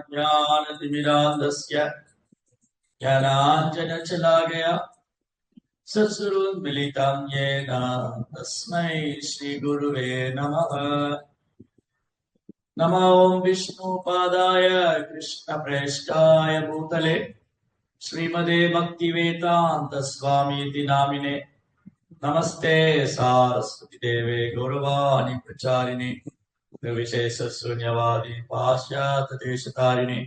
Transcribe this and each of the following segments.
ज्ञानतिमिरान्धस्य ज्ञानाञ्जनशलाकया सत्सुरोन्मिलितं येन तस्मै श्रीगुरुवे नमः। नमो विष्णुपादाय कृष्णप्रेष्ठाय भूतले श्रीमदे भक्तिवेदान्तस्वामीति नामिने। नमस्ते सारस्वती देवे गौरवाणी प्रचारिणे विशेष शून्यवादी पाश्चात्य देशतारिणे।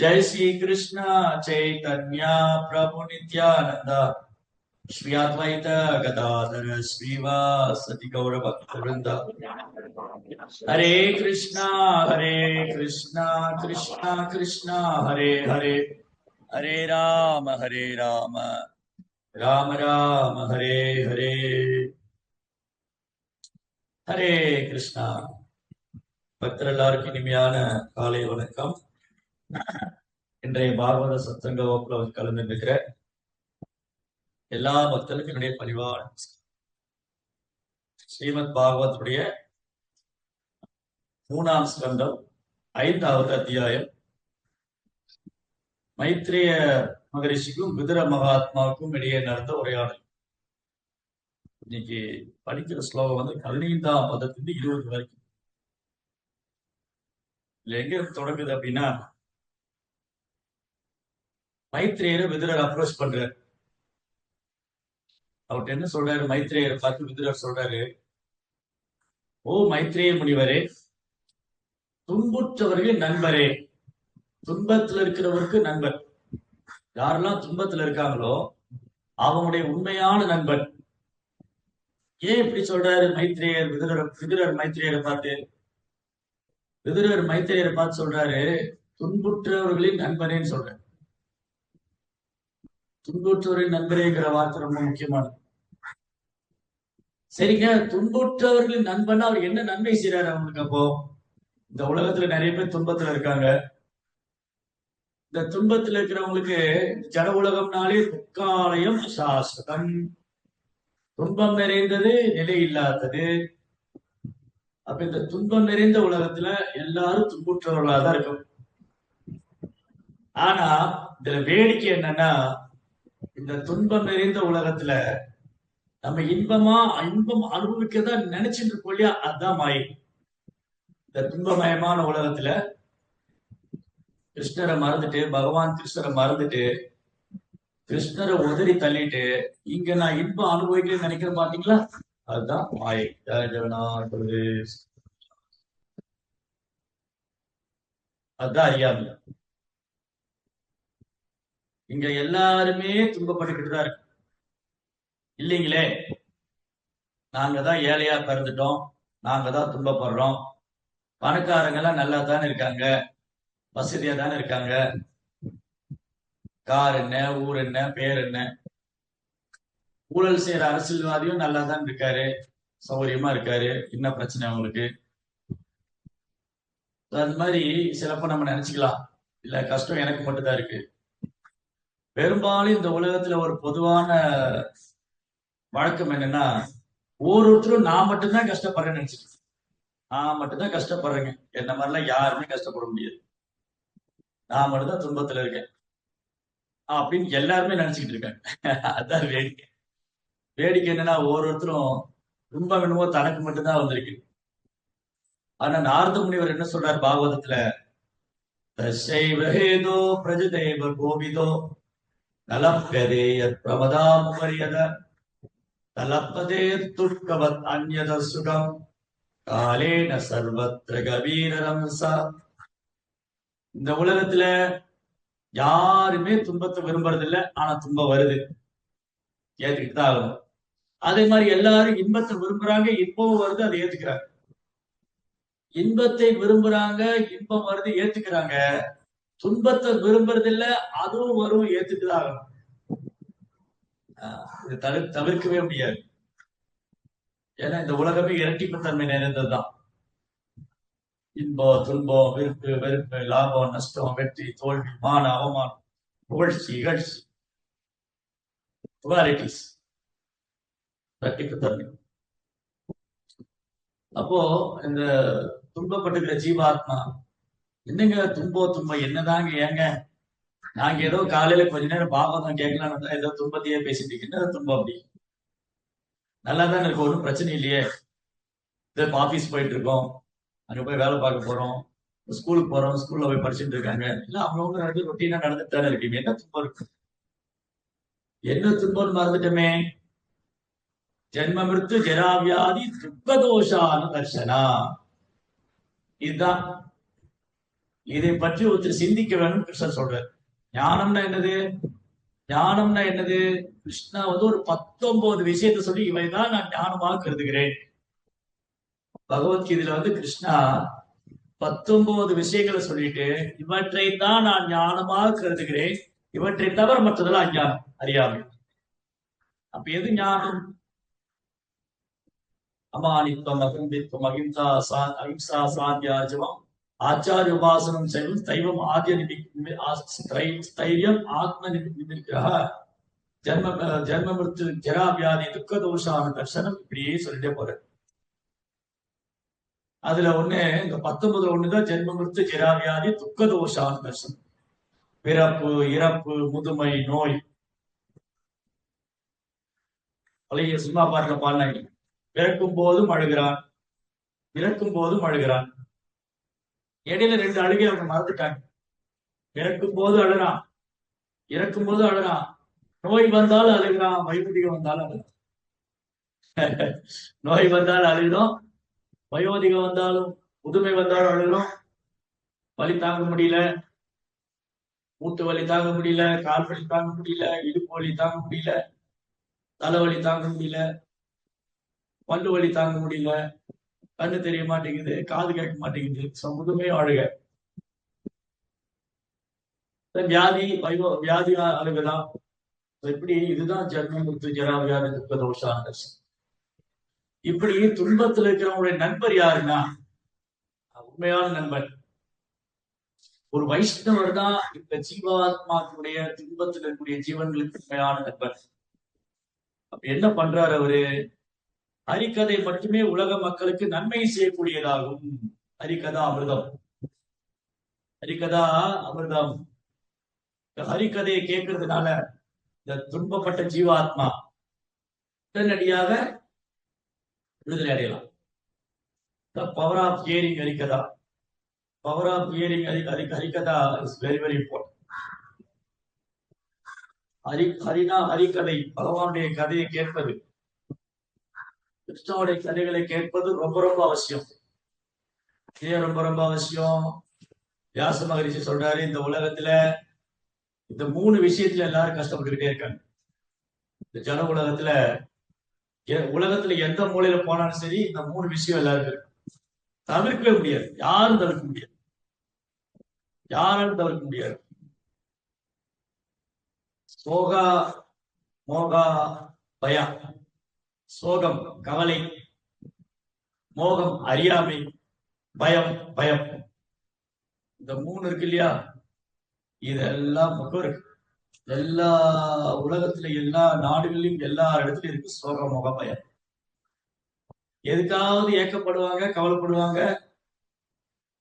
जय श्री कृष्ण चैतन्य प्रभु नित्यानंद श्री अद्वैत गदाधर श्रीवासदि गौर भक्तवृंद। हरे कृष्णा कृष्णा कृष्णा हरे हरे, हरे राम राम राम हरे हरे। हरे कृष्णा। பக்தர் எல்லாருக்கும் இனிமையான காலை வணக்கம். இன்றைய பாகவத சத்சங்க வகுப்புல கலந்து இருக்கிற எல்லா பக்தர்களுக்கும் என்னுடைய பணிவான ஸ்ரீமத் பாகவத்துடைய 3ஆம் ஸ்கந்தம் 5வது அத்தியாயம் மைத்ரேய மகரிஷிக்கும் விதுர மகாத்மாவுக்கும் இடையே நடந்த உரையாடல். இன்னைக்கு படிக்கிற ஸ்லோகம் 15ஆம் பதத்திலிருந்து 20 வரைக்கும். இதுல எங்க தொடங்குது அப்படின்னா, மைத்ரேயரை விதுரர் அப்ரோச் பண்றாரு. அவர்கிட்ட என்ன சொல்றாரு? மைத்ரேயரை பார்த்து விதுரர் சொல்றாரு, ஓ மைத்ரேய முனிவரே, துன்புற்றவர்களின் நண்பரே. துன்பத்துல இருக்கிறவருக்கு நண்பர். யாரெல்லாம் துன்பத்துல இருக்காங்களோ அவங்களுடைய உண்மையான நண்பன். ஏன் இப்படி சொல்றாரு மைத்ரேயர் விதுரர் மைத்ரேயரை பார்த்து? விதுரர் மைத்ரேயரை பார்த்து சொல்றாரு, துன்புற்றவர்களின் நண்பனேன்னு சொல்றாரு. துன்புற்றவரின் நண்பரேங்கிற வார்த்தை ரொம்ப முக்கியமானது. சரிங்க, துன்புற்றவர்களின் நண்பன் அவர் என்ன நன்மை செய்யறாரு அவங்களுக்கு? அப்போ இந்த உலகத்துல நிறைய பேர் துன்பத்துல இருக்காங்க. இந்த துன்பத்துல இருக்கிறவங்களுக்கு ஜட உலகம்னாலே துக்காலயம் சாஸ்வதம், துன்பம் நிறைந்தது, நிலை இல்லாதது. அப்ப இந்த துன்பம் நிறைந்த உலகத்துல எல்லாரும் துன்புற்றவர்களா தான் இருக்கும். ஆனா இதுல வேடிக்கை என்னன்னா, இந்த துன்பம் நிறைந்த உலகத்துல நம்ம இன்பம் அனுபவிக்கதான் நினைச்சிட்டு இருக்கோம் இல்லையா? அதுதான் மாயை. இந்த துன்பமயமான உலகத்துல கிருஷ்ணரை மறந்துட்டு, பகவான் கிருஷ்ணரை மறந்துட்டு, கிருஷ்ணரை உதறி தள்ளிட்டு இங்க நான் இன்பம் அனுபவிக்கிறேன்னு நினைக்கிறேன் பாத்தீங்களா? அதுதான் மாயை. அதுதான் அறியாமை. இங்க எல்லாருமே துன்பப்பட்டுக்கிட்டு தான் இருக்கு இல்லைங்களே. நாங்க தான் ஏழையா பிறந்துட்டோம், நாங்க தான் துன்பப்படுறோம். பணக்காரங்க எல்லாம் நல்லா தானே இருக்காங்க, வசதியா தானே இருக்காங்க. கார் என்ன, ஊர் என்ன, பேர் என்ன. ஊழல் செய்யற அரசியல்வாதியும் நல்லா தான் இருக்காரு, சௌகரியமா இருக்காரு. என்ன பிரச்சனை அவங்களுக்கு? அது மாதிரி சிலப்ப நம்ம நினைச்சுக்கலாம், இல்ல கஷ்டம் எனக்கு மட்டும்தான் இருக்கு. பெரும்பாலும் இந்த உலகத்துல ஒரு பொதுவான வழக்கம் என்னன்னா, ஒவ்வொருத்தரும் நான் மட்டும்தான் கஷ்டப்படுறேன்னு நினைச்சிட்டு, நான் மட்டும்தான் கஷ்டப்படுறேங்க, என்ன மாதிரிலாம் யாருமே கஷ்டப்பட முடியாது, நான் மட்டும்தான் துன்பத்துல இருக்கேன் அப்படின்னு எல்லாருமே நினைச்சுக்கிட்டு இருக்காங்க. அதான் வேடிக்கை. வேடிக்கை என்னன்னா, ஒவ்வொருத்தரும் துன்பம் என்னமோ தனக்கு மட்டும்தான் வந்திருக்கு. ஆனா நாரத முனிவர் என்ன சொல்றாரு பாகவதத்துல, தசைவஹேதோ பிரஜதேவ கோவிதோ நலப்பதே பிரமதாமுபரியத தலப்பதே துஷ்கவத் அந்யத சுகம் காலேன சர்வத்ர கபீரம் சா. இந்த உலகத்துல யாருமே துன்பத்தை விரும்புறது இல்லை, ஆனா துன்பம் வருது, ஏத்துக்கிட்டு தான் ஆகணும். அதே மாதிரி எல்லாரும் இன்பத்தை விரும்புறாங்க, இன்பமும் வருது, அதை ஏத்துக்கிறாங்க. இன்பத்தை விரும்புறாங்க, இன்பம் வருது, ஏத்துக்கிறாங்க. துன்பத்தை விரும்புறது இல்ல, அதுவும் வரும், ஏத்துக்குதான் ஆகணும். இது தவிர்க்கவே முடியாது. ஏன்னா இந்த உலகமே இரட்டிப்பு தன்மை நிறைந்ததுதான். இன்பம், துன்பம், விருப்பு, வெறுப்பு, லாபம், நஷ்டம், வெற்றி, தோல்வி, மான, அவமானம், புகழ்ச்சி, இகழ்ச்சி, டுவாலிட்டிஸ், இரட்டிப்பு தன்மை. அப்போ இந்த துன்பப்பட்டுக்கிற ஜீவாத்மா என்னங்க துன்பம் என்னதாங்க ஏங்க? நாங்க ஏதோ காலையில கொஞ்ச நேரம் பாகவதம் கேட்கலாம்னு ஏதோ துன்பத்தையே பேசிட்டு இருக்கீங்க. என்ன துன்பம் அப்படி? நல்லா தானே இருக்கு, ஒன்றும் பிரச்சனை இல்லையே. இதோ இப்ப ஆபீஸ் போயிட்டு இருக்கோம், அங்க போய் வேலை பார்க்க போறோம், ஸ்கூலுக்கு போறோம், ஸ்கூல்ல போய் படிச்சுட்டு இருக்காங்க, இல்ல அவங்கவுங்க ரொட்டீனா நடந்துட்டு தானே இருக்கீங்க. என்ன துன்பம் இருக்கு? என்ன துன்பம்னு மறந்துட்டோமே. ஜென்ம மிருத்து ஜராவியாதி துக்கதோஷான தர்சனா. இதுதான். இதை பற்றி ஒருத்தர் சிந்திக்க வேணும். கிருஷ்ணர் சொல்றார். ஞானம்னா என்னது? ஞானம்னா என்னது? கிருஷ்ணா ஒரு 19 விஷயத்தை சொல்லி இவைதான் நான் ஞானமாக கருதுகிறேன். பகவத்கீதையில கிருஷ்ணா 19 விஷயங்களை சொல்லிட்டு, இவற்றை தான் நான் ஞானமாக கருதுகிறேன், இவற்றை தவிர மற்றதெல்லாம் அஞ்ஞானம், அறியாமை. அப்ப எது ஞானம்? அமானித்வம், அகம்பித்வம், அஹிம்சா சாந்தியாஜவம், ஆச்சாரிய உபாசனம் செய்வம், தெய்வம் ஆதிய ஸ்தைரியம், ஆத்ம நிமிர்கிரக, ஜென்ம மிருத்து ஜரா வியாதி துக்க தோஷான தர்சனம், இப்படியே சொல்லிட்டே போற. அதுல இந்த 19 ஒண்ணுதான் ஜென்ம மிருத்து ஜரா வியாதி துக்க தோஷான தர்சனம். பிறப்பு, இறப்பு, முதுமை, நோய். பழைய சினிமா பாருங்க, பாருங்க. பிறக்கும் போதும் அழுகிறான், இறக்கும் போதும் அழுகிறான். இடையில 2 அழுகை அவங்க மறந்துட்டாங்க. பிறக்கும் போது அழுறான், இறக்கும் போது அழுறான். நோய் வந்தாலும் அழுகிறான், வைபதிகம் வந்தாலும் அழுகிறான். நோய் வந்தாலும் அழுகிறோம், வயோதிகம் வந்தாலும், முதுமை வந்தாலும் அழுகிறோம். வலி தாங்க முடியல, மூட்டு வலி தாங்க முடியல, கால் வலி தாங்க முடியல, இடுப்பு வலி தாங்க முடியல, தலைவலி தாங்க முடியல, பல்லு வலி தாங்க முடியல, கண்ணு தெரிய மாட்டேங்குது, காது கேட்க மாட்டேங்குது, முதுமையும் அழுக. வியாதி, வியாதி அழுகலாம். எப்படி? இதுதான் ஜென்ம மிருத்து ஜரா வியாதி துக்க தோஷான. இப்படி துன்பத்தில் இருக்கிறவங்களுடைய நண்பர் யாருன்னா, உண்மையான நண்பர் ஒரு வைஷ்ணவர் தான். இந்த ஜீவாத்மாக்களுடைய துன்பத்தில் இருக்கக்கூடிய ஜீவன்களுக்கு உண்மையான நண்பர். அப்ப என்ன பண்றாரு அவரு? ஹரிக்கதை மட்டுமே உலக மக்களுக்கு நன்மை செய்யக்கூடியதாகும். ஹரிகதா அமிர்தம், ஹரிகதா அமிர்தம். ஹரிக்கதையை கேட்கறதுனால இந்த துன்பப்பட்ட ஜீவாத்மா உடனடியாக விடுதலை அடையலாம். Power of hearing Harikatha. Power of hearing Harikatha is very very important. ஹரினா ஹரிகதை, பகவானுடைய கதையை கேட்பது, கிருஷ்ணனுடைய கதைகளை கேட்பது ரொம்ப ரொம்ப அவசியம். ஏன் ரொம்ப ரொம்ப அவசியம்? வியாச மகரிஷி சொல்றாரு, இந்த உலகத்துல இந்த 3 விஷயத்துல எல்லாரும் கஷ்டப்பட்டுக்கிட்டே இருக்காங்க. இந்த ஜன உலகத்துல எந்த மூலையில போனாலும் சரி, இந்த 3 விஷயம் எல்லாருக்கும் இருக்கு. தவிர்க்கவே முடியாது, யாரும் தவிர்க்க முடியாது, யாராலும் தவிர்க்க முடியாது. சோகா, மோகா, பயம். சோகம் கவலை, மோகம் அறியாமை, பயம் பயம். இந்த 3 இருக்கு இல்லையா? இதெல்லாம் பக்கம் இருக்கு. எல்லா உலகத்துல, எல்லா நாடுகளிலும், எல்லா இடத்துலயும் இருக்கு சோக மோக பயம். எதுக்காவது ஏக்கப்படுவாங்க, கவலைப்படுவாங்க,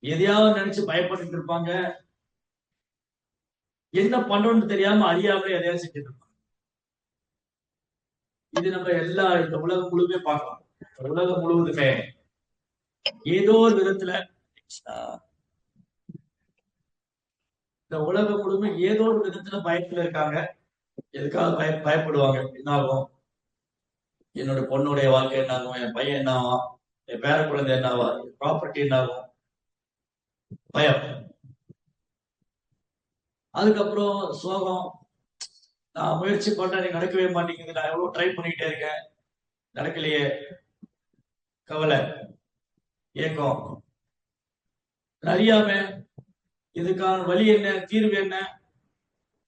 எதையாவது நினைச்சு பயப்பட்டு இருப்பாங்க. என்ன பண்றோம்னு தெரியாம அறியாமலே எதையாவது செஞ்சுட்டு இருப்பாங்க. இது நம்ம இந்த உலகம் முழுமே பார்க்கலாம். உலகம் முழுவதுமே ஏதோ ஒரு விதத்துல, இந்த உலகம் முழுமே ஏதோ ஒரு விதத்துல பயத்துல இருக்காங்க. எதுக்காக பயப்படுவாங்க. என்னாகும்? என்னோட பொண்ணுடைய வாழ்க்கை என்னாகும், என் பையன் என்னாகும், என் பேர குழந்தை என்னாவா, என் ப்ராப்பர்ட்டி என்னாகும், பயம். அதுக்கப்புறம் சோகம். நான் முயற்சி பண்றேன், நடக்கவே மாட்டேங்குது, நான் எவ்வளவு ட்ரை பண்ணிக்கிட்டே இருக்கேன், நடக்கலையே. கவலை, ஏக்கம், அறியாம. இதுக்கான வழி என்ன, தீர்வு என்ன?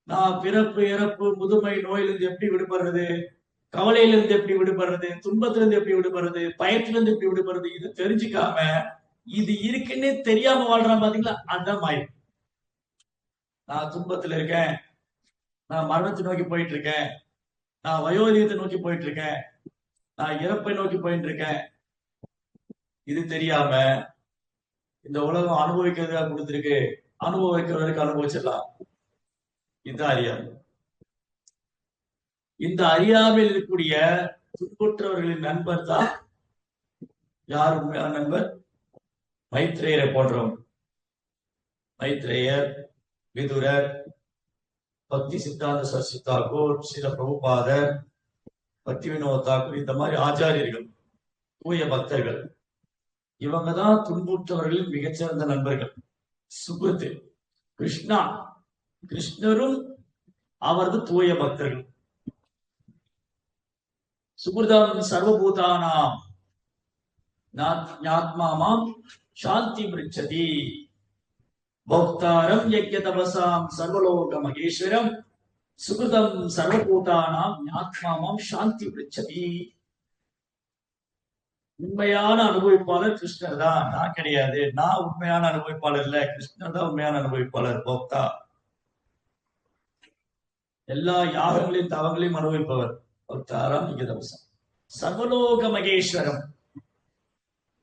நான் பிறப்பு, இறப்பு, முதுமை, நோயிலிருந்து எப்படி விடுபடுறது, கவலையிலிருந்து எப்படி விடுபடுறது, துன்பத்திலிருந்து எப்படி விடுபடுறது, பயத்திலிருந்து எப்படி விடுபடுறது, இது தெரிஞ்சுக்காம இது இருக்குன்னு தெரியாம வாழ்றான் பாத்தீங்களா? அதுதான் மாயம். நான் துன்பத்துல இருக்கேன், நான் மரணத்தை நோக்கி போயிட்டு இருக்கேன், நான் வயோதிகத்தை நோக்கி போயிட்டு இருக்கேன், நான் இறப்பை நோக்கி போயிட்டு இருக்கேன். இது தெரியாம இந்த உலகம் அனுபவிக்கிறதுக்காக கொடுத்திருக்கு, அனுபவிக்கிற வரைக்கும் அனுபவிச்சிடலாம். இதுதான் அறியாமை. இந்த அறியாமையில் இருக்கக்கூடிய துன்புற்றவர்களின் நண்பர் தான் யார் உண்மையான நண்பர்? மைத்ரேயரை போன்றவங்க. மைத்ரேயர், விதுரர், பக்தி சித்தாந்த சரஸ்வதி தாக்கூர், சில பிரபுபாதர், பக்தி வினோத் தாக்கூர், இந்த மாதிரி ஆச்சாரியர்கள், தூய பக்தர்கள், இவங்க தான் துன்புற்றவர்களின் மிகச்சிறந்த நண்பர்கள். சுகிருத்து கிருஷ்ணா, கிருஷ்ணரும் அவரது தூய பக்தர்கள். சுகிருதம் சர்வபூதானாம் ஞாத்மாமாம் சாந்தி மிருச்சதி பௌக்தாரம் யக்ய தபசாம் சர்வலோக மகேஸ்வரம் சுகிருதம் சர்வபூதானாம் ஞாத்மாமாம் சாந்தி மிருச்சதி. உண்மையான அனுபவிப்பாளர் கிருஷ்ணர் தான், நான் கிடையாது. நான் உண்மையான அனுபவிப்பாளர் இல்ல, கிருஷ்ணர் தான் உண்மையான அனுபவிப்பாளர். போக்தா, எல்லா யாகங்களையும் தவங்களையும் அனுபவிப்பவர். பௌக்தாரம் யக்ய தபசாம் சர்வலோக மகேஸ்வரம்,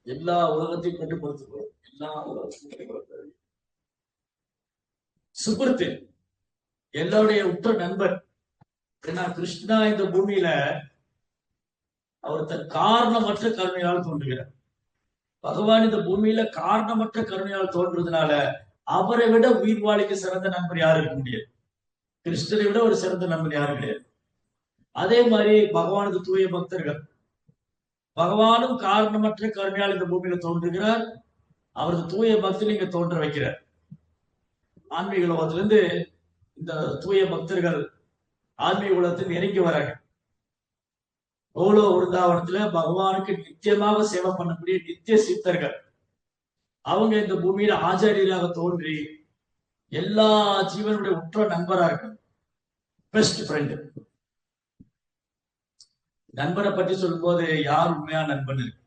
எல்லா உலகத்தையும் கட்டுப்படுத்துவோம், எல்லா உலகத்தையும். சுகிருத்து, எல்லாருடைய உற்ற நண்பர். ஏன்னா கிருஷ்ணா இந்த பூமியில அவர் தன் காரணமற்ற கருணையால் தோன்றுகிறார். பகவான் இந்த பூமியில காரணமற்ற கருணையால் தோன்றுறதுனால அவரை விட உயிர் வாழிக்க சிறந்த நண்பர் யாரும் இருக்க முடியாது. கிருஷ்ணரை விட ஒரு சிறந்த நண்பர் யாரும் கிடையாது. அதே மாதிரி பகவானுக்கு தூய பக்தர்கள். பகவானும் காரணமற்ற கருணையால் இந்த பூமியில தோன்றுகிறார். அவரது தூய பக்தர்கள் இங்க தோன்ற வைக்கிறார். ஆன்மீக உலகத்திலிருந்து இந்த தூய பக்தர்கள் ஆன்மீக உலகத்தில் இறங்கி வராங்க. கோலோ விருந்தாவனத்துல பகவானுக்கு நித்தியமாக சேவை பண்ணக்கூடிய நித்திய சித்தர்கள் அவங்க இந்த பூமியில ஆச்சாரியராக தோன்றி எல்லா ஜீவனுடைய உற்ற நண்பரா இருக்கு. Best friend. நண்பரை பற்றி சொல்லும் போது யார் உண்மையான நண்பன் இருக்கு?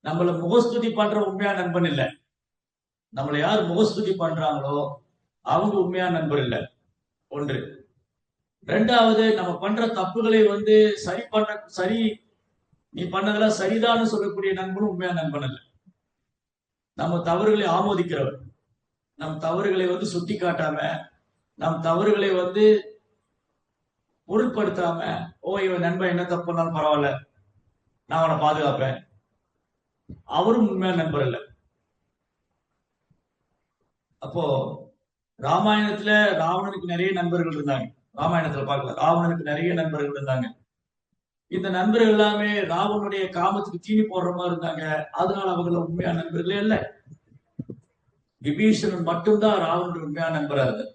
நம்மள முகஸ்துதி பண்ற உண்மையான நண்பன் இல்லை. நம்மளை யார் முகஸ்துதி பண்றாங்களோ அவங்க உண்மையான நண்பர் இல்லை. ஒன்று. ரெண்டாவது, நம்ம பண்ற தப்புகளை சரி நீ பண்ணதெல்லாம் சரிதான்னு சொல்லக்கூடிய நண்பனும் உண்மையான நண்பன் இல்லை. நம்ம தவறுகளை ஆமோதிக்கிறவர், நம் தவறுகளை சுட்டி காட்டாம, நம் தவறுகளை பொருட்படுத்தாம, ஓ இவன் நண்பன் என்ன தப்பு பண்ணாலும் பரவாயில்ல, நான் அவனை பாதுகாப்பேன், அவரும் உண்மையான நண்பர் இல்லை. அப்போ ராமாயணத்துல ராவணனுக்கு நிறைய நண்பர்கள் இருந்தாங்க. ராமாயணத்துல பார்க்கலாம், ராவணனுக்கு நிறைய நண்பர்கள் இருந்தாங்க. இந்த நண்பர்கள் எல்லாமே ராவனுடைய காமத்துக்கு தீனி போடுற மாதிரி இருந்தாங்க. அதனால அவங்கள உண்மையான நண்பர்களே இல்லை. விபீஷணன் மட்டும்தான் ராவனுடைய உண்மையான நண்பரா இருந்தார்.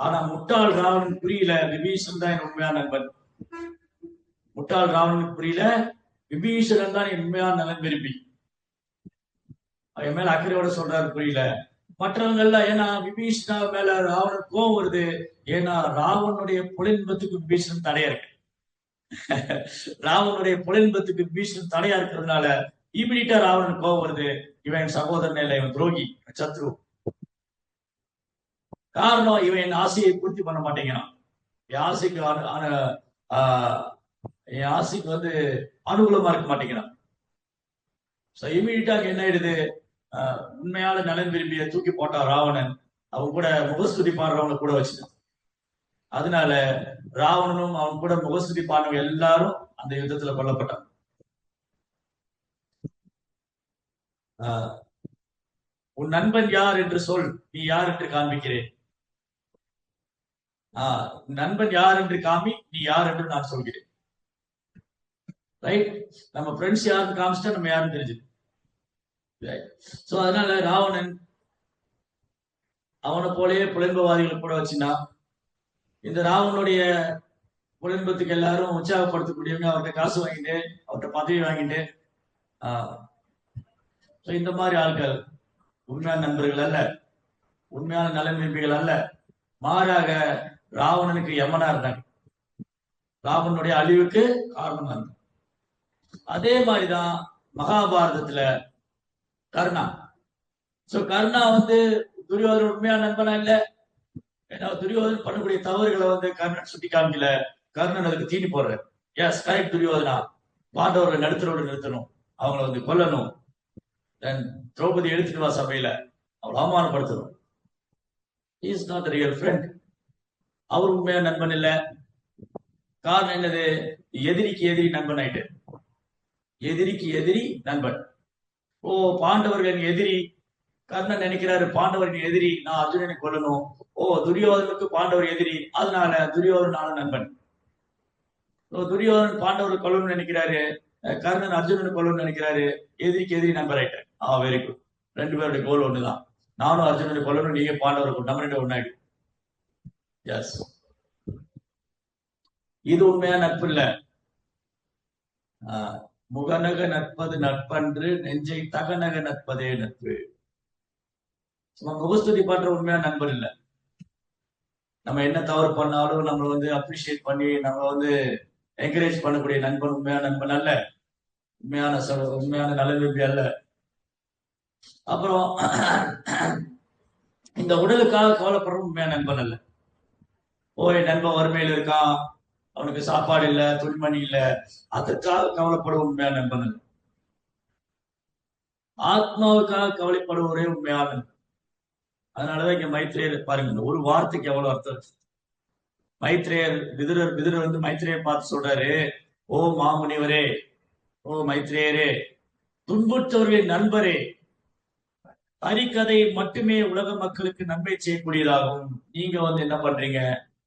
ஆனா முட்டாள் ராவணன் புரியல, விபீஷன் தான் என் உண்மையான நண்பன். முட்டாள் ராவணனுக்கு புரியல, விபீஷணன் தான் என் உண்மையான நலன் விரும்பி. அவன் மேல அக்கறையோட சொல்றாரு, புரியல. மற்றவங்க எல்லாம், ஏன்னா விபீஷணா மேல ராவணன் கோவம் வருது. ஏன்னா ராவனுடைய புலன்பத்துக்கு விபீஷணன் தடையா இருக்கு. ராவனுடைய புலன்பத்துக்கு விபீஷணன் தடையா இருக்கிறதுனால இமிடியா ராவணன் கோவம் வருது. இவன் சகோதரன் இல்லை, இவன் துரோகி, சத்ரு. காரணம், இவன் என் ஆசையை பூர்த்தி பண்ண மாட்டேங்கிறான். என் ஆசைக்கு அனுகூலமா இருக்க மாட்டேங்கிறான். இமீடியட்டாக என்ன ஆயிடுது, உண்மையான நலன் விரும்பிய தூக்கி போட்டா ராவணன். அவன் கூட முகஸ்துதி பாடுறவங்க கூட வச்சுட்டான். அதனால ராவணனும் அவன் கூட முகஸ்துதி பாடுறவங்க எல்லாரும் அந்த யுத்தத்துல கொல்லப்பட்டான். உன் நண்பன் யார் என்று சொல், நீ யார் என்று காண்பிக்கிறேன். நண்பன் யார் என்று காமி, நீ யார் என்று நான் சொல்கிறேன். ரைட்? நம்ம ஃப்ரெண்ட்ஸ் யாருன்னு காமிச்சிட்டா நம்ம யாருன்னு தெரிஞ்சு. சோ அதனால ராவணன் அவனை போலயே புலன்பவாதிகளை கூட வச்சுனா, இந்த ராவனுடைய புலன்பத்துக்கு எல்லாரும் உற்சாகப்படுத்தக்கூடியவங்க அவர்கிட்ட காசு வாங்கிட்டு, அவர்கிட்ட பதவி வாங்கிட்டு, இந்த மாதிரி ஆட்கள் உண்மையான நண்பர்கள் அல்ல, உண்மையான நலன் விரும்பிகள் அல்ல. மாறாக ராவணனுக்கு யமனா இருந்தாங்க, ராவனுடைய அழிவுக்கு காரணமா இருந்தாங்க. அதே மாதிரிதான் மகாபாரதத்துல கர்ணா. சோ கர்ணா துரியோதன உண்மையான நண்பனா இல்ல. ஏன்னா துரியோதன் பண்ணக்கூடிய தவறுகளை கர்ணன் சுட்டி காமிக்கல. கர்ணன் அதுக்கு தீனி போடுற. எஸ் கரெக்ட், துரியோதனா பாண்டவர்களை நடுத்தரோடு நிறுத்தணும், அவங்களை கொல்லணும். திரௌபதி எடுத்துட்டு வா சபையில, அவளை அவமானப்படுத்தணும். Is not real friend. அவர் உண்மையா நண்பன் இல்ல. காரணம் என்னது? எதிரிக்கு எதிரி நண்பன் ஆயிட்டு. எதிரிக்கு எதிரி நண்பன். ஓ, பாண்டவர்கள் எதிரி. கர்ணன் நினைக்கிறாரு பாண்டவரின் எதிரி, நான் அர்ஜுனனை கொல்லணும். ஓ, துரியோதனுக்கு பாண்டவர் எதிரி, அதனால துரியோதனால நண்பன். துரியோதனன் பாண்டவர் கொல்லணும்னு நினைக்கிறாரு, கர்ணன் அர்ஜுனனை கொல்லணும்னு நினைக்கிறாரு, எதிரிக்கு எதிரி நண்பர் ஆயிட்டேன். Very good. ரெண்டு பேருடைய கோல் ஒண்ணுதான். நானும் அர்ஜுனனை கொல்லணும், நீங்க பாண்டவர், நம்ம ரெண்டு ஒன்னாயிடும். எஸ், இது உண்மையா நட்பு இல்ல. முகநக நட்பது நட்பன்று, நெஞ்சை தகநக நட்பதே நட்பு. முகஸ்துதி பண்ற உண்மையா நண்பர் இல்ல. நம்ம என்ன தவறு பண்ணாலும் நம்மளை அப்ரிஷியேட் பண்ணி நம்ம என்கரேஜ் பண்ணக்கூடிய நண்பன் உண்மையான நண்பன் அல்ல. உண்மையான நல்ல விரும்பி அல்ல. அப்புறம் இந்த உடலுக்காக கவலைப்படுற உண்மையான நண்பன் அல்ல. என் நண்பன் வறுமையில் இருக்கான், அவனுக்கு சாப்பாடு இல்ல, துணிமணி இல்ல, அதற்காக கவலைப்படும் உண்மையான நண்பன் அல்ல. ஆத்மாவுக்காக கவலைப்படுவதே உண்மையான நண்பன். அதனாலதான் இங்க மைத்ரேயர் பாருங்க, ஒரு வார்த்தைக்கு எவ்வளவு அர்த்தம். மைத்ரேயர் விதுரர் மைத்ரேயர் பார்த்து சொல்றாரு, ஓ மாமுனிவரே, ஓ மைத்ரேயரே, துன்புற்றவர்களின் நண்பரே, ஹரிக்கதை மட்டுமே உலக மக்களுக்கு நன்மை செய்யக்கூடியதாகும். நீங்க என்ன பண்றீங்க?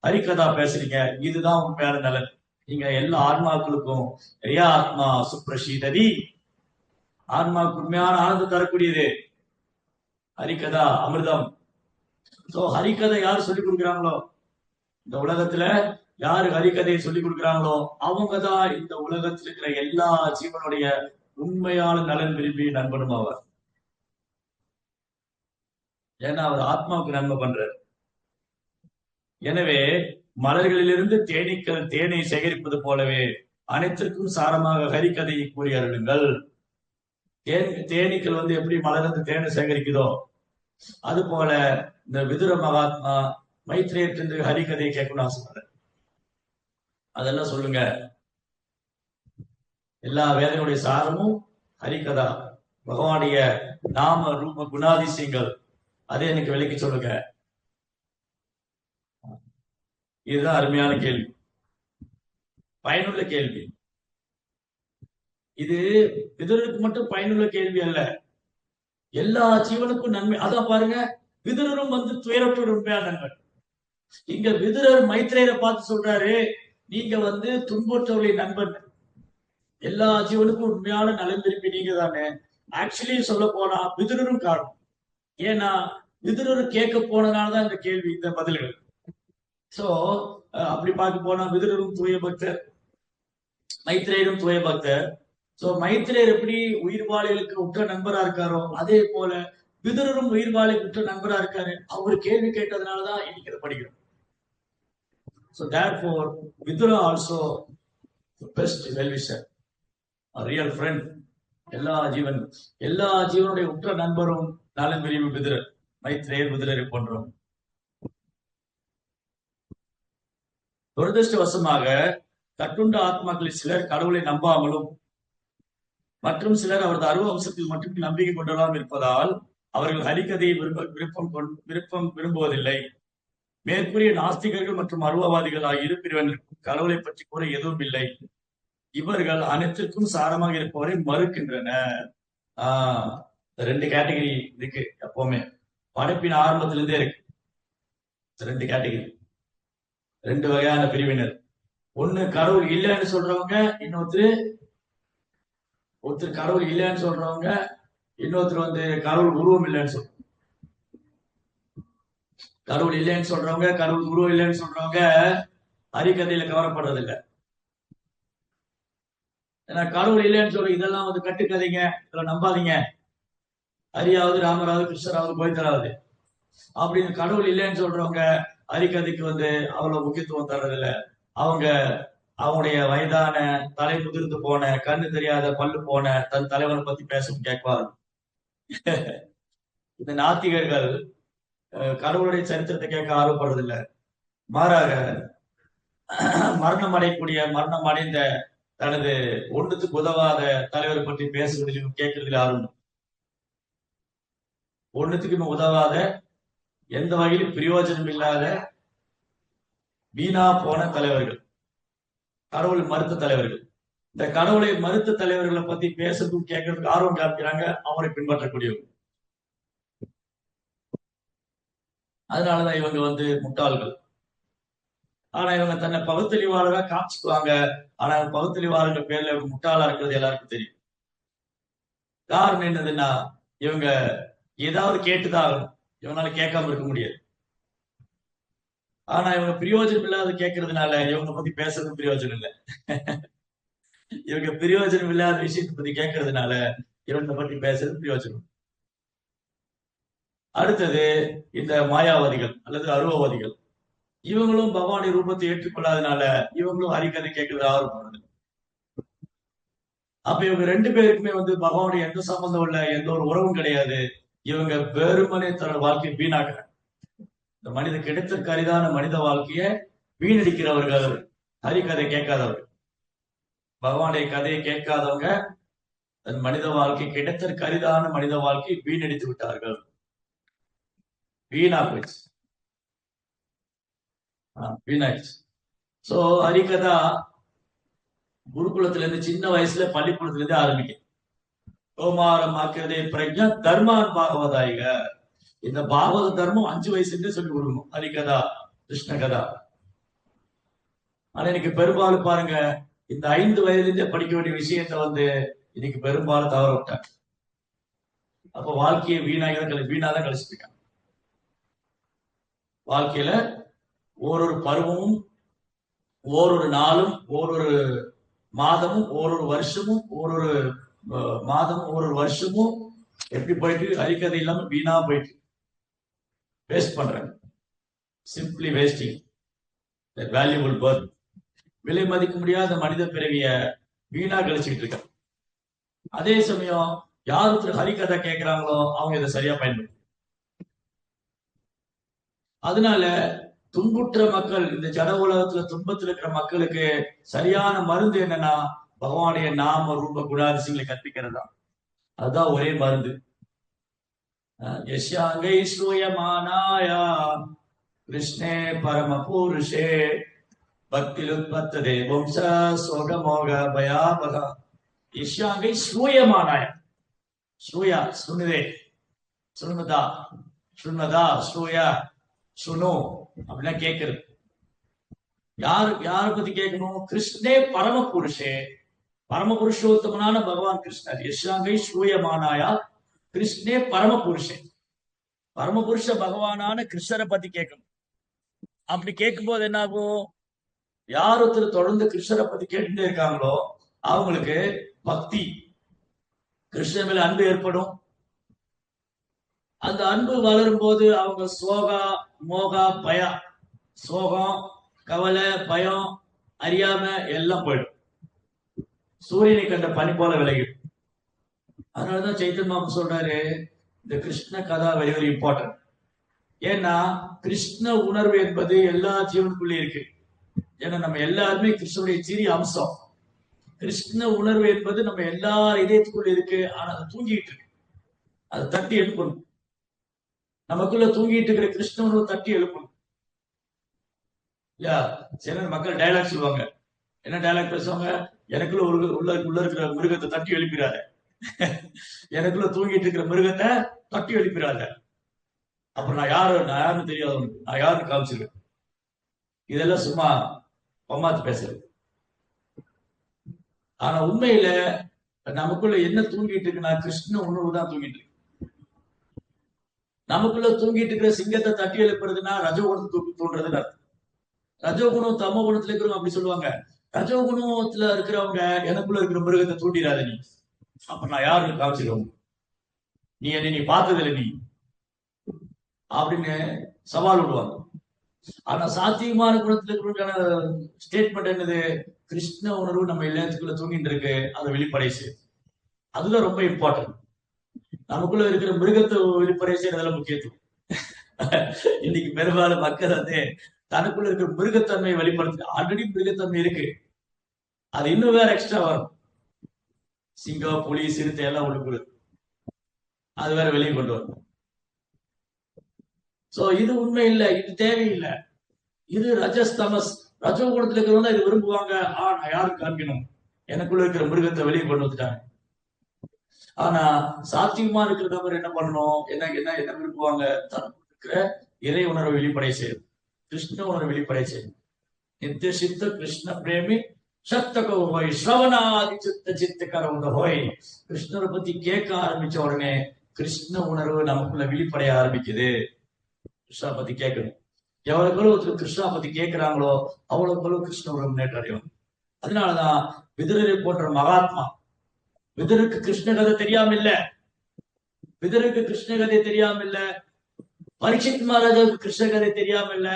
ஹரிகதா பேசுறீங்க, இதுதான் உண்மையான நலன். நீங்க எல்லா ஆன்மாக்களுக்கும் ரியா ஆத்மா சுப்ரஷீததி, ஆன்மாவுக்கு உண்மையான ஆனந்தம் தரக்கூடியது ஹரிகதா, அமிர்தம். ஹரிகதை யாரு சொல்லிக் கொடுக்குறாங்களோ, இந்த உலகத்துல யாரு ஹரிகதையை சொல்லிக் கொடுக்குறாங்களோ, அவங்கதான் இந்த உலகத்தில் இருக்கிற எல்லா ஜீவனுடைய உண்மையான நலன் விரும்பி நண்பனும் ஆவார். ஏன்னா அவர் ஆத்மாவுக்கு நன்மை பண்றார். எனவே மலர்களிலிருந்து தேனை சேகரிப்பது போலவே அனைத்திற்கும் சாரமாக ஹரிகதையை கூறி அருளுங்கள். தேனீக்கள் எப்படி மலர்ந்து தேனை சேகரிக்குதோ, அது போல இந்த விதுர மகாத்மா மைத்ரேயத்திலிருந்து ஹரிகதையை கேட்கணும்னு ஆசைப்படுறேன். அதெல்லாம் சொல்லுங்க. எல்லா வேதனுடைய சாரமும் ஹரிகதா, பகவானுடைய நாம ரூப குணாதிசயங்கள், அதை எனக்கு விளக்கி சொல்லுங்க. இதுதான் அருமையான கேள்வி, பயனுள்ள கேள்வி. இது விதுரருக்கு மட்டும் பயனுள்ள கேள்வி அல்ல, எல்லா ஜீவனுக்கும் நன்மை. அதான் பாருங்க, விதுரரும் துயரற்ற உண்மையான நண்பன். இங்க விதுரர் மைத்ரேயரை பார்த்து சொல்றாரு, நீங்க துன்புற்றவர்களின் நண்பன், எல்லா ஜீவனுக்கும் உண்மையான நலன் விரும்பி நீங்க தானே. ஆக்சுவலி சொல்ல போனா விதுரரும் காரணம். ஏன்னா விதுரர் கேட்க போனதுனாலதான் இந்த கேள்வி, இந்த பதில்கள். சோ அப்படி பார்க்க போனா விதுரரும் தூய பக்தர், மைத்ரேயரும் தூய பக்தர். சோ மைத்ரேயர் எப்படி உயிர்வாளிகளுக்கு உற்ற நண்பரா இருக்காரோ, அதே போல விதுரரும் உயிர்வாளிக்கு உற்ற நண்பரா இருக்காரு. அவர் கேள்வி கேட்டதுனாலதான் இன்னைக்கு இதை படிக்கிறோம். So therefore, Vidura also the best well-wisher, a real friend. எல்லா ஜீவனுடைய உற்ற நண்பரும் நலன் விரிவு விதுரர், மைத்ரேயர், விதுரரை போன்றோம். துரதிருஷ்டவசமாக கட்டுண்ட ஆத்மாக்களில் சிலர் கடவுளை நம்பாமலும் மற்றும் சிலர் அவரது அருவ அம்சத்தில் மட்டும் நம்பிக்கை கொண்டெல்லாம் இருப்பதால் அவர்கள் ஹரிகதையை விரும்புவதில்லை. மேற்கூறிய நாஸ்திகர்கள் மற்றும் அருவவாதிகள் ஆகிய இரு பிரிவினருக்கும் கடவுளை பற்றி கூற எதுவும் இல்லை. இவர்கள் அனைத்திற்கும் சாரமாக இருப்பவரை மறுக்கின்றனர். ரெண்டு கேட்டகரி இருக்கு எப்பவுமே, படைப்பின் ஆரம்பத்திலிருந்தே இருக்கு. ரெண்டு கேட்டகரி, ரெண்டு வகையான பிரிவினர். ஒண்ணு கடவுள் இல்லைன்னு சொல்றவங்க, ஒருத்தர் கடவுள் இல்லைன்னு சொல்றவங்க, இன்னொருத்தர் கடவுள் உருவம் இல்லைன்னு சொல்றவங்க. கடவுள் இல்லைன்னு சொல்றவங்க, கடவுள் உருவம் இல்லைன்னு சொல்றவங்க ஹரிகதையில கவரப்படுறது இல்லை. ஏன்னா கடவுள் இல்லைன்னு சொல்ற இதெல்லாம் கட்டுக்கதைங்க, இதெல்லாம் நம்பாதீங்க, ஹரியாவது ராமராவது கிருஷ்ணராவது போய் தராது அப்படின்னு கடவுள் இல்லைன்னு சொல்றவங்க ஹரிகதைக்கு அவ்வளவு முக்கியத்துவம் தர்றதில்ல. அவங்களுடைய வயதான, தலை முதிர்ந்து போன, கண்ணு தெரியாத, பல்லு போன தன் தலைவனை பத்தி பேசவும் கேட்பாரு. இந்த நாத்திகர்கள் கடவுளுடைய சரித்திரத்தை கேட்க ஆர்வப்படுறதில்லை. மாறாக மரணம் அடைந்த தனது ஒன்றுத்துக்கு உதவாத தலைவரை பற்றி பேசுவதிலும் கேட்கறதில் ஆர்வம். ஒண்ணுத்துக்குமே உதவாத, எந்த வகையிலும் பிரயோஜனம் இல்லாத வீணா போன தலைவர்கள், கடவுள் மறுத்த தலைவர்கள். இந்த கடவுளை மறுத்த தலைவர்களை பத்தி பேசுறதுக்கு கேட்கறதுக்கு ஆர்வம் காமிக்கிறாங்க அவரை பின்பற்றக்கூடியவங்க. அதனாலதான் இவங்க முட்டாள்கள். ஆனா இவங்க தன்னை பகுத்தறிவாளராக காமிச்சுக்குவாங்க. ஆனா பகுத்தறிவாளர்கள் பேர்ல இவங்க முட்டாளா இருக்கிறது எல்லாருக்கும் தெரியும். காரணம் என்னதுன்னா, இவங்க ஏதாவது கேட்டுதான் ஆகணும். இவனால கேட்காம இருக்க முடியாது. ஆனா இவங்க பிரயோஜனம் இல்லாத கேட்கறதுனால இவங்க பத்தி பேசுறது பிரயோஜனம் இல்லை. இவங்க பிரயோஜனம் இல்லாத விஷயத்தை பத்தி கேட்கறதுனால இவங்க பத்தி பேசுறது பிரயோஜனம். அடுத்தது இந்த மாயாவாதிகள் அல்லது அருவவாதிகள். இவங்களும் பகவானுடைய ரூபத்தை ஏற்றுக்கொள்ளாதனால இவங்களும் ஹரிகதை கேட்கறது ஆர்வம். அப்ப இவங்க ரெண்டு பேருக்குமே பகவானுடைய எந்த சம்பந்தம் இல்ல, எந்த ஒரு உறவும் கிடையாது. இவங்க வெறுமனே தன்னோட வாழ்க்கையை வீணாக்குறாங்க. இந்த மனித கிடைத்தற்கு அரிதான மனித வாழ்க்கையை வீணடிக்கிறவர்கள் ஹரிகதை கேட்காதவர்கள். பகவானுடைய கதையை கேட்காதவங்க தன் மனித வாழ்க்கை கிடைத்தற்கு அரிதான மனித வாழ்க்கை வீணடித்து விட்டார்கள். வீணா போயிடுச்சு, வீணாயிடுச்சு. சோ ஹரிகதா குருகுலத்துல இருந்து சின்ன வயசுல பள்ளிக்கூடத்துல இருந்து ஆரம்பிக்கும். ஓமாரம் ஆக்கிறதே பிரஜா தர்மான் பாகவதாயிக. இந்த பாகவத தர்மம் 5 வயசுல சொல்லி கொடுக்கணும். ஹரிகதா, கிருஷ்ண கதா. ஆனா இன்னைக்கு பெரும்பாலும் பாருங்க, இந்த 5 வயதுல படிக்க வேண்டிய விஷயத்த இன்னைக்கு பெரும்பாலும் தவற விட்டாங்க. அப்ப வாழ்க்கையை வீணாதான் கழிச்சுட்டு இருக்காங்க. வாழ்க்கையில ஓரொரு பருவமும், ஓரொரு நாளும், ஓரொரு மாதமும், ஓரொரு வருஷமும், ஓரொரு மாதம், ஓரொரு வருஷமும் எப்படி போயிட்டு ஹரிகதை இல்லாம வீணா போயிட்டு வேஸ்ட் பண்றாங்க. Simply wasting valuable birth. விலை மதிக்க முடியாத மனித பிறவிய வீணா கழிச்சுட்டு இருக்க. அதே சமயம் யார் ஒருத்தர் ஹரிகதை கேட்கிறாங்களோ அவங்க இதை சரியா பயன்படுத்த. அதனால துன்புற்ற மக்கள், இந்த ஜட உலகத்துல துன்பத்தில் இருக்கிற மக்களுக்கு சரியான மருந்து என்னன்னா பகவானுடைய நாம ரூப குணாதிசயங்களை கற்பிக்கிறதா. அதுதான் ஒரே மருந்து. யஷ்யாங்கை ஸ்ரூயமானாயா கிருஷ்ணே பரம புருஷே பக்திலுத்பத்ததே வம்ச சோகமோக பயாபக. யஷ்யாங்கை ஸ்ரூயமானாயா. ஸ்ரூயா சுனுதே, சுனுதா, சுனதா, ஸ்ரூயா, சுனு அப்படின்னா கேட்கறது. யாரை பத்தி கேட்கணும்? கிருஷ்ணே பரம புருஷே, பரம புருஷோத்தமனான பகவான் கிருஷ்ணர். யஷ்யாங்கை ஸ்ரூயமானாயா கிருஷ்ணே பரம புருஷே. பரமபுருஷ பகவானான கிருஷ்ணரை பத்தி கேட்கணும். அப்படி கேட்கும் போது என்ன ஆகும்? யார் ஒருத்தர் தொடர்ந்து கிருஷ்ணரை பத்தி கேட்டுட்டே இருக்காங்களோ அவங்களுக்கு பக்தி, கிருஷ்ணன் மேல அன்பு ஏற்படும். அந்த அன்பு வளரும் போது அவங்க சோகா, மோகா, பய, சோகம், கவலை, பயம், அறியாம எல்லாம் போயிடும். சூரியனை கண்ட பனி போல விலகிடும். அதனாலதான் சைத்தன்ய மாமா சொல்றாரு, இந்த கிருஷ்ண கதா வெரி வெரி இம்பார்ட்டன்ட். ஏன்னா கிருஷ்ண உணர்வு என்பது எல்லா ஜீவனுக்குள்ளே இருக்கு. ஏன்னா நம்ம எல்லாருமே கிருஷ்ணனுடைய சிறிய அம்சம். கிருஷ்ண உணர்வு என்பது நம்ம எல்லா இதயத்துக்குள்ள இருக்கு. ஆனா அது தூங்கிட்டு இருக்கு. அதை தட்டி எழுப்பணும். நமக்குள்ள தூங்கிட்டு இருக்கிற கிருஷ்ண உணர்வு தட்டி எழுப்பணும். இல்லையா? சில மக்கள் டயலாக் சொல்லுவாங்க. என்ன டயலாக் பேசுவாங்க? எனக்குள்ள உள்ள இருக்கிற மிருகத்தை தட்டி எழுப்பிடாத. எனக்குள்ள தூங்கிட்டு இருக்கிற மிருகத்தை தட்டி எழுப்பிடாத. அப்புறம் நான் யாருன்னு தெரியாது, நான் யாருன்னு காமிச்சிருக்கேன். இதெல்லாம் சும்மா பம்மாத்து பேசுறது. ஆனா உண்மையில நமக்குள்ள என்ன தூங்கிட்டு இருக்குன்னா கிருஷ்ண உணர்வு தான் தூங்கிட்டு இருக்கு. நமக்குள்ள தூங்கிட்டு இருக்கிற சிங்கத்தை தட்டி எழுப்புறதுன்னா ரஜோகுணத்தை தூண்டுறதுன்னு அர்த்தம். ரஜோகுணம் தமோ குணத்துல இருக்கிறவங்க அப்படி சொல்லுவாங்க. ரஜோகுணத்துல இருக்கிறவங்க எனக்குள்ள இருக்கிற மிருகத்தை தூண்டிடாத நீ. அப்ப நான் யாருன்னு காமிச்சிருவோம். நீ என்ன நீ பார்த்ததில்லை நீ அப்படின்னு சவால் விடுவாங்க. ஆனா சாத்தியமான குணத்துல இருக்கிற ஸ்டேட்மெண்ட் என்னது? கிருஷ்ண உணர்வு நம்ம எல்லாத்துக்குள்ள தூங்கிட்டு இருக்கு, அதை வெளிப்படை செய்யும். அதுதான் ரொம்ப இம்பார்ட்டன்ட். நமக்குள்ள இருக்கிற மிருகத்தை வெளிப்படை செய்யறதுல முக்கியத்துவம். இன்னைக்கு பெரும்பாலும் மக்கள் தனக்குள்ள இருக்கிற மிருகத்தன்மையை வெளிப்படுத்து. ஆல்ரெடி மிருகத்தன்மை இருக்கு, அது இன்னும் வேற எக்ஸ்ட்ரா வரும். சிங்கம், புலி, சிறுத்தை எல்லாம் உள்ளுக்குள்ள அது வேற வெளியே கொண்டு வரும். சோ இது உண்மை இல்லை, இது தேவையில்லை. இது ரஜஸ்தமஸ். ரஜோகுணத்துல இருக்கிறவங்க இது விரும்புவாங்க. நான் யாருக்கு காமிக்கணும், எனக்குள்ள இருக்கிற மிருகத்தை வெளியே கொண்டு வந்துட்டாங்க. ஆனா சாத்தியமா இருக்கிற நபர் என்ன பண்ணணும், என்ன என்ன என்ன விரும்புவாங்க, தனக்கு இருக்கிற இறை உணர்வை வெளிப்படை செய்யும், கிருஷ்ண உணர்வை வெளிப்படை செய்யும். நித்திய சித்த கிருஷ்ண பிரேமி சத்தக ஹோய் ஸ்ரவணாதி சித்த சித்தகரவுத ஹோய். கிருஷ்ணரை பத்தி கேட்க ஆரம்பிச்ச உடனே கிருஷ்ண உணர்வு நமக்குள்ள வெளிப்படைய ஆரம்பிக்குது. கிருஷ்ணா பத்தி கேட்கணும். எவ்வளவு ஒருத்தர் கிருஷ்ணா பத்தி கேட்கிறாங்களோ அவ்வளவு கிருஷ்ண உணர்வு முன்னேற்றம் அடையும். அதனாலதான் விதுரரை போன்ற மகாத்மா, விதுருக்கு கிருஷ்ண கதை தெரியாம இல்ல, விதுருக்கு கிருஷ்ண கதை தெரியாம இல்ல, பரீட்சித் மகாராஜாவுக்கு கிருஷ்ண கதை தெரியாம இல்ல,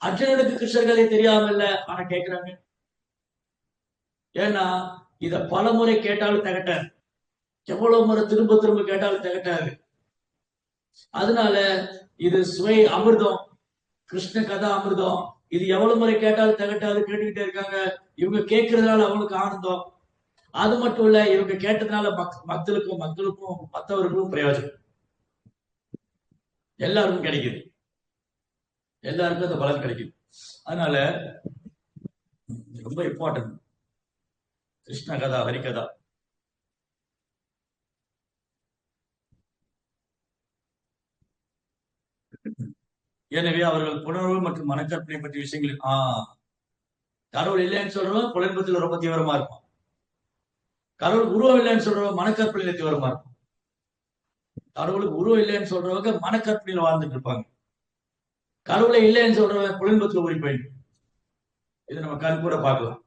அர்ஜுனனுக்கு கிருஷ்ண கதை தெரியாம இல்ல, ஆனா கேட்கிறாங்க. ஏன்னா இத பல முறை கேட்டாலும் தகட்டாது, எவ்வளவு முறை திரும்ப திரும்ப கேட்டாலும் தகட்டாது. அதனால இது சுவை அமிர்தம், கிருஷ்ண கதா அமிர்தம். இது எவ்வளவு முறை கேட்டாலும் தகட்டாது, கேட்டுக்கிட்டே இருக்காங்க. இவங்க கேட்கறதுனால அவங்களுக்கு ஆனந்தம். அது மட்டும் இல்ல, இவங்க கேட்டதுனால மக்களுக்கும் மற்றவர்களுக்கும் பிரயோஜனம், எல்லாருக்கும் கிடைக்குது, எல்லாருக்கும் அந்த பலன் கிடைக்குது. அதனால ரொம்ப இம்பார்ட்டன்ட் கிருஷ்ண கதா, ஹரிகதா. எனவே அவர்கள் புணர்வு மற்றும் மனக்கற்பனை பற்றிய விஷயங்கள் கடவுள் இல்லைன்னு சொல்றவன் புலன்பத்தில் ரொம்ப தீவிரமா இருக்கும். கடவுளுக்கு உருவம் இல்லைன்னு சொல்றவங்க மனக்கற்பனையில தீவிரமா இருக்கும். கடவுளுக்கு உருவம் இல்லைன்னு சொல்றவங்க மனக்கற்பனையில வாழ்ந்துட்டு இருப்பாங்க. கடவுளை இல்லைன்னு சொல்றவன் புலன்பத்துல ஓடி போயிடும். இதை நம்ம கண் கூட பார்க்கலாம்.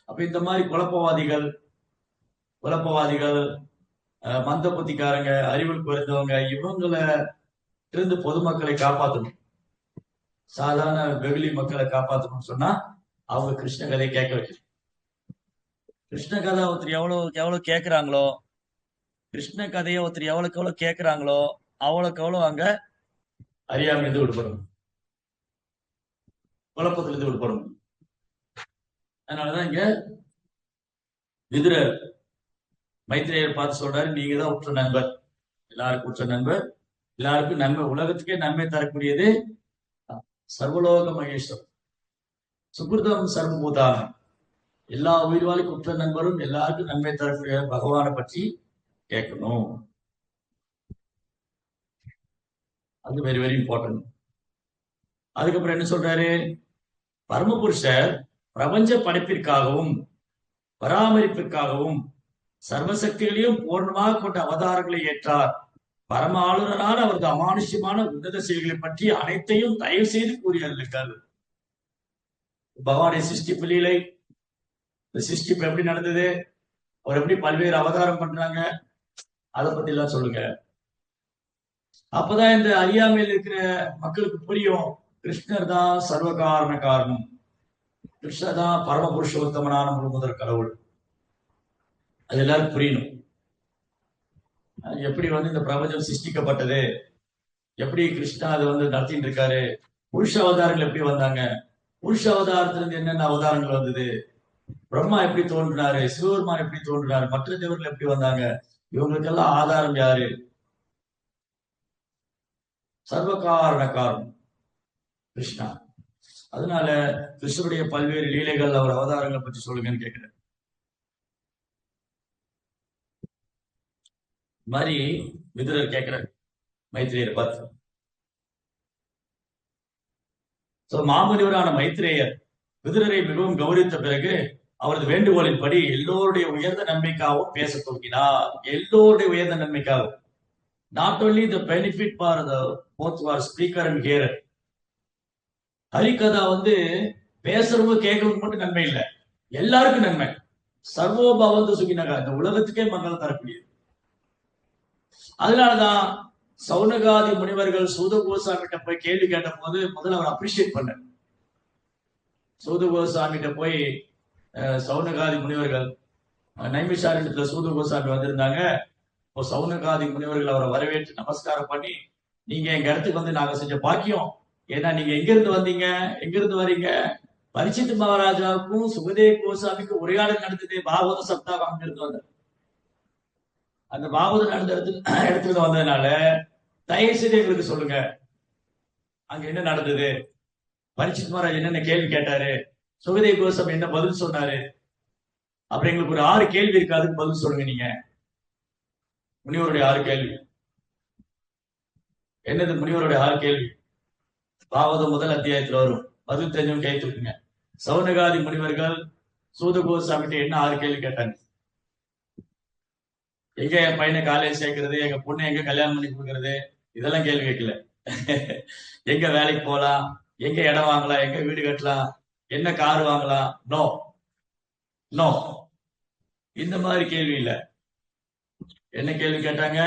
அப்ப இந்த மாதிரி குழப்பவாதிகள் மந்த புத்திக்காரங்க, அறிவில் குறைந்தவங்க, இவங்களை இருந்து பொதுமக்களை காப்பாற்றணும், சாதாரண வெகுளி மக்களை காப்பாற்றணும்னு சொன்னா அவங்க கிருஷ்ண கதையை கேட்க வைக்கணும். கிருஷ்ண கதை ஒருத்தர் எவ்வளவு கேட்கிறாங்களோ, கிருஷ்ண கதையை ஒருத்தர் எவ்வளவு கேட்கிறாங்களோ அவ்வளவுக்கு எவ்வளவு அங்க அறியாம இருந்து விடுபடும், குழப்பத்துல இருந்து விடுபடும். அதனாலதான் இங்க விதுரர் மைத்ரேயர் பார்த்து சொல்றாரு, நீங்க தான் உற்ற நண்பர், எல்லாருக்கும் உற்ற நண்பர், எல்லாருக்கும் நன்மை, உலகத்துக்கே நன்மை தரக்கூடியது சர்வலோக மகேஸ்வர் சுகிருதம் சர்வபூதானம். எல்லா உயிர்வாளுக்கும் உற்ற நண்பரும், எல்லாருக்கும் நன்மை தரக்கூடிய பகவானை பற்றி கேட்கணும். அது வெரி வெரி இம்பார்ட்டன்ட். அதுக்கப்புறம் என்ன சொல்றாரு, பரமபுருஷர் பிரபஞ்ச படைப்பிற்காகவும் பராமரிப்பிற்காகவும் சர்வசக்திகளையும் பூர்ணமாக கொண்ட அவதாரங்களை ஏற்றார். பரம ஆளுநரான அவரது அமானுஷ்யமான உன்னத செயல்களை பற்றி அனைத்தையும் தயவு செய்து கூறியிருக்காரு. பகவானுடைய சிருஷ்டிப்பு லீலை, இந்த சிருஷ்டிப்பு எப்படி நடந்தது, அவர் எப்படி பல்வேறு அவதாரம் பண்றாங்க, அதை பத்தி எல்லாம் சொல்லுங்க. அப்பதான் இந்த அறியாமையில் இருக்கிற மக்களுக்கு புரியும், கிருஷ்ணர் தான் சர்வ காரணம், கிருஷ்ணர் தான் பரம புருஷோத்தமனான முதல் கடவுள். அது எல்லாரும் புரியணும். எப்படி இந்த பிரபஞ்சம் சிருஷ்டிக்கப்பட்டது, எப்படி கிருஷ்ணா அதை நடத்திட்டு இருக்காரு, புருஷ அவதாரங்கள் எப்படி வந்தாங்க, புருஷ அவதாரத்திலிருந்து என்னென்ன அவதாரங்கள் வந்தது, பிரம்மா எப்படி தோன்றினாரு, சிவபெருமான் எப்படி தோன்றினாரு, மற்ற தேவர்கள் எப்படி வந்தாங்க, இவங்களுக்கெல்லாம் ஆதாரம் யாரு, சர்வ காரணம் கிருஷ்ணா. அதனால கிருஷ்ணருடைய பல்வேறு லீலைகள், அவர் அவதாரங்களை பற்றி சொல்லுங்கன்னு கேட்கிறேன். மாதிரி விதுரர் கேட்கிறார் மைத்ரேயரை பார்த்து. மாமுனிவரான மைத்ரேயர் விதுரரை மிகவும் கௌரவித்த பிறகு அவரது வேண்டுகோளின்படி எல்லோருடைய உயர்ந்த நன்மைக்காகவும் பேச துவங்கினார். எல்லோருடைய உயர்ந்த நன்மைக்காகவும், not only the benefit for the both for speaker and hearer. Harikatha பேசுறவங்க கேட்கறதுக்கு மட்டும் நன்மை இல்லை, எல்லாருக்கும் நன்மை. சர்வோபவந்து சுகினகா, இந்த உலகத்துக்கே மங்களம் தரக்கூடியது. அதனாலதான் சௌனகாதி முனிவர்கள் சூத கோசாமிகிட்ட போய் கேள்வி கேட்ட போது முதல்ல அவர் அப்ரிஷியேட் பண்ண. சூத கோசாமிகிட்ட போய் சௌனகாதி முனிவர்கள், நைமிஷாரண்யத்துல சூத கோசாமி வந்திருந்தாங்க. இப்போ சௌனகாதி முனிவர்கள் அவரை வரவேற்று நமஸ்காரம் பண்ணி, நீங்க எங்க இடத்துக்கு நாங்க செஞ்ச பாக்கியம், ஏன்னா நீங்க எங்க இருந்து வந்தீங்க, எங்க இருந்து வரீங்க, பரிசித் மகாராஜாவுக்கும் சுகதேவ் கோசாமிக்கும் உரையாடல் நடந்தது, பாகவத சப்தாகம் அங்கிருந்து வந்தார். அந்த பாகவதம் நடந்த இடத்துல வந்ததுனால தயவு செய்து எங்களுக்கு சொல்லுங்க, அங்க என்ன நடந்தது, பரீட்சித் மகாராஜ் என்னென்ன கேள்வி கேட்டாரு, சுகதேவ் கோஸ்வாமி என்ன பதில் சொன்னாரு, அப்புறம் எங்களுக்கு ஒரு 6 கேள்வி இருக்கு, அதுக்கு பதில் சொல்லுங்க. நீங்க முனிவருடைய 6 கேள்வி என்னது? முனிவருடைய 6 கேள்வி பாவதம் முதல் அத்தியாயத்துல வரும். பதில் தெரிஞ்சவங்க கை தூக்குங்க. சவுனகாதி முனிவர்கள் சூத கோஸ்வாமிகிட்ட என்ன 6 கேள்வி கேட்டாங்க? எங்க என் பையனை காலேஜ் சேர்க்கறது, எங்க பொண்ணை எங்க கல்யாணம் பண்ணி கொடுக்கறது, இதெல்லாம் கேள்வி கேட்கல. எங்க வேலைக்கு போலாம், எங்க இடம் வாங்கலாம், எங்க வீடு கட்டலாம், என்ன கார் வாங்கலாம், நோ நோ, இந்த மாதிரி கேள்வி இல்ல. என்ன கேள்வி கேட்டாங்க?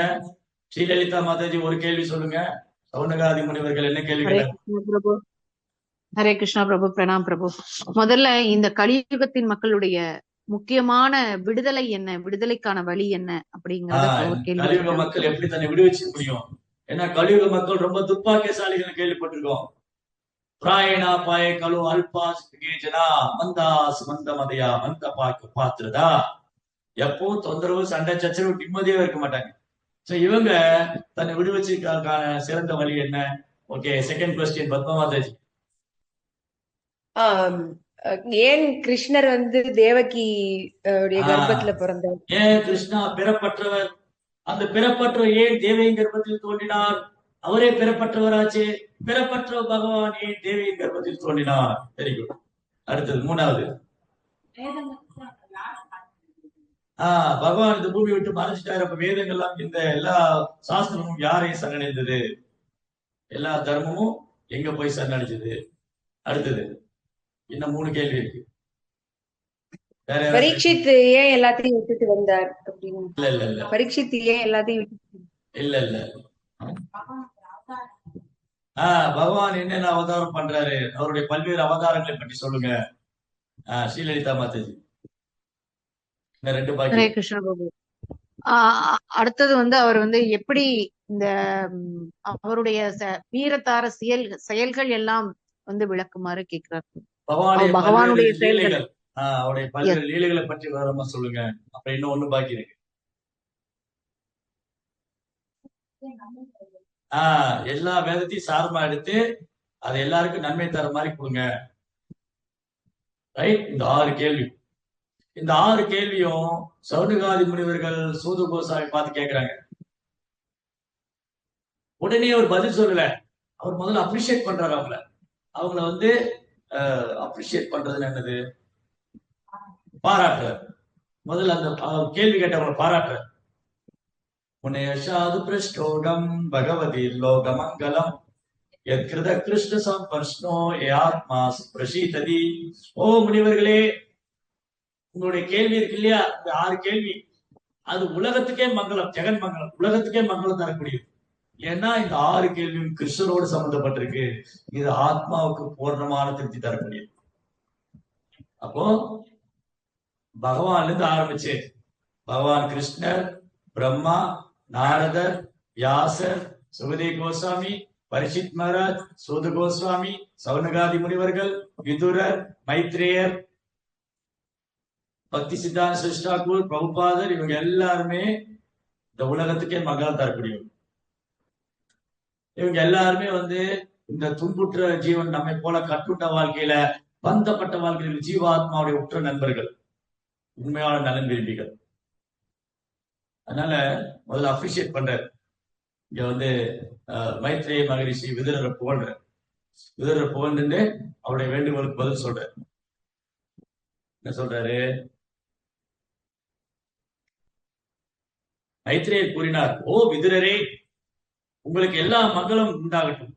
ஸ்ரீலலிதா மாதாஜி ஒரு கேள்வி சொல்லுங்க. சவுனகாதி முனிவர்கள் என்ன கேள்வி ஹரே கேட்டாங்க? கிருஷ்ணா பிரபு. ஹரே கிருஷ்ணா பிரபு. பிரணாம் பிரபு. முதல்ல இந்த கலியுகத்தின் மக்களுடைய முக்கியமான விடுதலை என்ன, விடுதலைக்கான வழி என்ன அப்படிங்கறத ஒரு கேள்வி கலியுக கேட்டாங்க. மக்கள் எப்படி தன்னை விடுவிச்சுக்க முடியும்? ஏன்னா கலியுக மக்கள் ரொம்ப துப்பாக்கியசாலிகள் கேள்விப்பட்டிருக்கோம். பிராயணா பாய கலு அல்பாஸ் ஜனா மந்தாஸ் மந்தமதையா மந்த பாக்கு பாத்துறதா, எப்பவும் தொந்தரவு, சண்டை, சச்சரவு, நிம்மதியே இருக்க மாட்டாங்க. சோ இவங்க தன்னை விடுவிச்சுக்கான சிறந்த வழி என்ன? Okay, second question Padmamataji. ஆம், ஏன் கிருஷ்ணர் வந்து தேவகி உடைய கர்ப்பத்துல பிறந்தார்? ஏன் கிருஷ்ணா பிறப்பற்றவர்? அந்த பிறப்பற்றவர் ஏன் தேவையின் கர்ப்பத்தில் தோன்றினார்? அவரே பிறப்பற்றவராச்சே. பிறப்பற்ற பகவான் ஏன் தேவையின் கர்ப்பத்தில் தோன்றினார்? Very good. அடுத்தது மூணாவது. பகவான் இந்த பூமி விட்டு மறைச்சிட்டாரு. அப்ப வேதங்கள்லாம், இந்த எல்லா சாஸ்திரமும் யாரையும் சரணடைந்தது? எல்லா தர்மமும் எங்க போய் சரணடைஞ்சது? அடுத்தது இன்னும் 3 கேள்வி இருக்கு. பரீட்சித் ஏன் எல்லாத்தையும் விட்டுட்டு வந்தார் அப்படின்னு? இல்ல இல்ல இல்ல பரீட்சித் ஏன் எல்லாத்தையும் விட்டுட்டு? இல்ல இல்ல பகவான் என்னென்ன அவதாரம் பண்றாரு, அவருடைய பல்வேறு அவதாரங்களை பற்றி சொல்லுங்க. ஸ்ரீலலிதா மாதாஜி. இந்த 2 ஹரே பாக்கி. கிருஷ்ணா பிரபு. அடுத்தது அவர் எப்படி இந்த அவருடைய வீரத்தார செயல்கள் எல்லாம் விளக்குமாறு கேட்கிறார். பகவானுடைய லீலைகள், அவருடைய பல்வேறு லீலைகளை பற்றி விவரமா சொல்லுங்க. அப்புறம் இன்னும் 1 பாக்கி இருக்கு. எல்லா வேதத்தையும் சாரமா எடுத்து அது எல்லாருக்கும் நன்மை தர மாதிரி கொடுங்க. ரைட். இந்த 6 கேள்வி, இந்த 6 கேள்வியும் சவுனகாதி முனிவர்கள் சூத கோசாமி பார்த்து கேட்கிறாங்க. உடனே அவர் பதில் சொல்லல. அவர் முதல்ல அப்ரிஷியேட் பண்றாரு அவங்கள அப்ரிஷியேட் பண்றதுன்னு என்னது? பாராட்டுறார். முதல்ல அந்த கேள்வி கேட்டவங்களை பாராட்டுறார். புனேஷாது பிருஷ்டோகம் பகவதி லோகமங்கலம் எத்கிருத கிருஷ்ண சம்பர்ஷ்ணோ ஆத்மாஸ் பிரசீததி. ஓ முனிவர்களே, உங்களுடைய கேள்வி இருக்கு இல்லையா, இந்த 6 கேள்வி, அது உலகத்துக்கே மங்களம், ஜெகன் மங்களம், உலகத்துக்கே மங்களம் தரக்கூடியது. ஏன்னா இந்த 6 கேள்வியும் கிருஷ்ணரோடு சம்பந்தப்பட்டிருக்கு. இது ஆத்மாவுக்கு பூர்ணமான திருப்தி தரக்கூடியது. அப்போ பகவான்ல இருந்து ஆரம்பிச்சு பகவான் கிருஷ்ணர், பிரம்மா, நாரதர், வியாசர், சுகதேவ் கோஸ்வாமி, பரீட்சித் மகாராஜ், சூத கோஸ்வாமி, சவுனகாதி முனிவர்கள், விதுரர், மைத்ரேயர், பக்தி சித்தாந்த சிருஷ்டாக்கூர், பிரபுபாதர், இவங்க எல்லாருமே இந்த உலகத்துக்கே மங்களம் தரக்கூடியவங்க. இவங்க எல்லாருமே இந்த துன்புற்ற ஜீவன், நம்மை போல கட்டுண்ட வாழ்க்கையில, பந்தப்பட்ட வாழ்க்கையில் ஜீவாத்மாவுடைய உற்ற நண்பர்கள், உண்மையான நலன் விரும்பிகள். அதனால முதல்ல அப்ரிஷியேட் பண்றாரு. இங்க மைத்ரேய மகரிஷி விதுரரை புகழ்ந்து அவருடைய வேண்டுகோளுக்கு பதில் சொல்றாரு. என்ன சொல்றாரு? மைத்ரேயர் கூறினார், ஓ விதுரரே, உங்களுக்கு எல்லா மங்களும் உண்டாகட்டும்.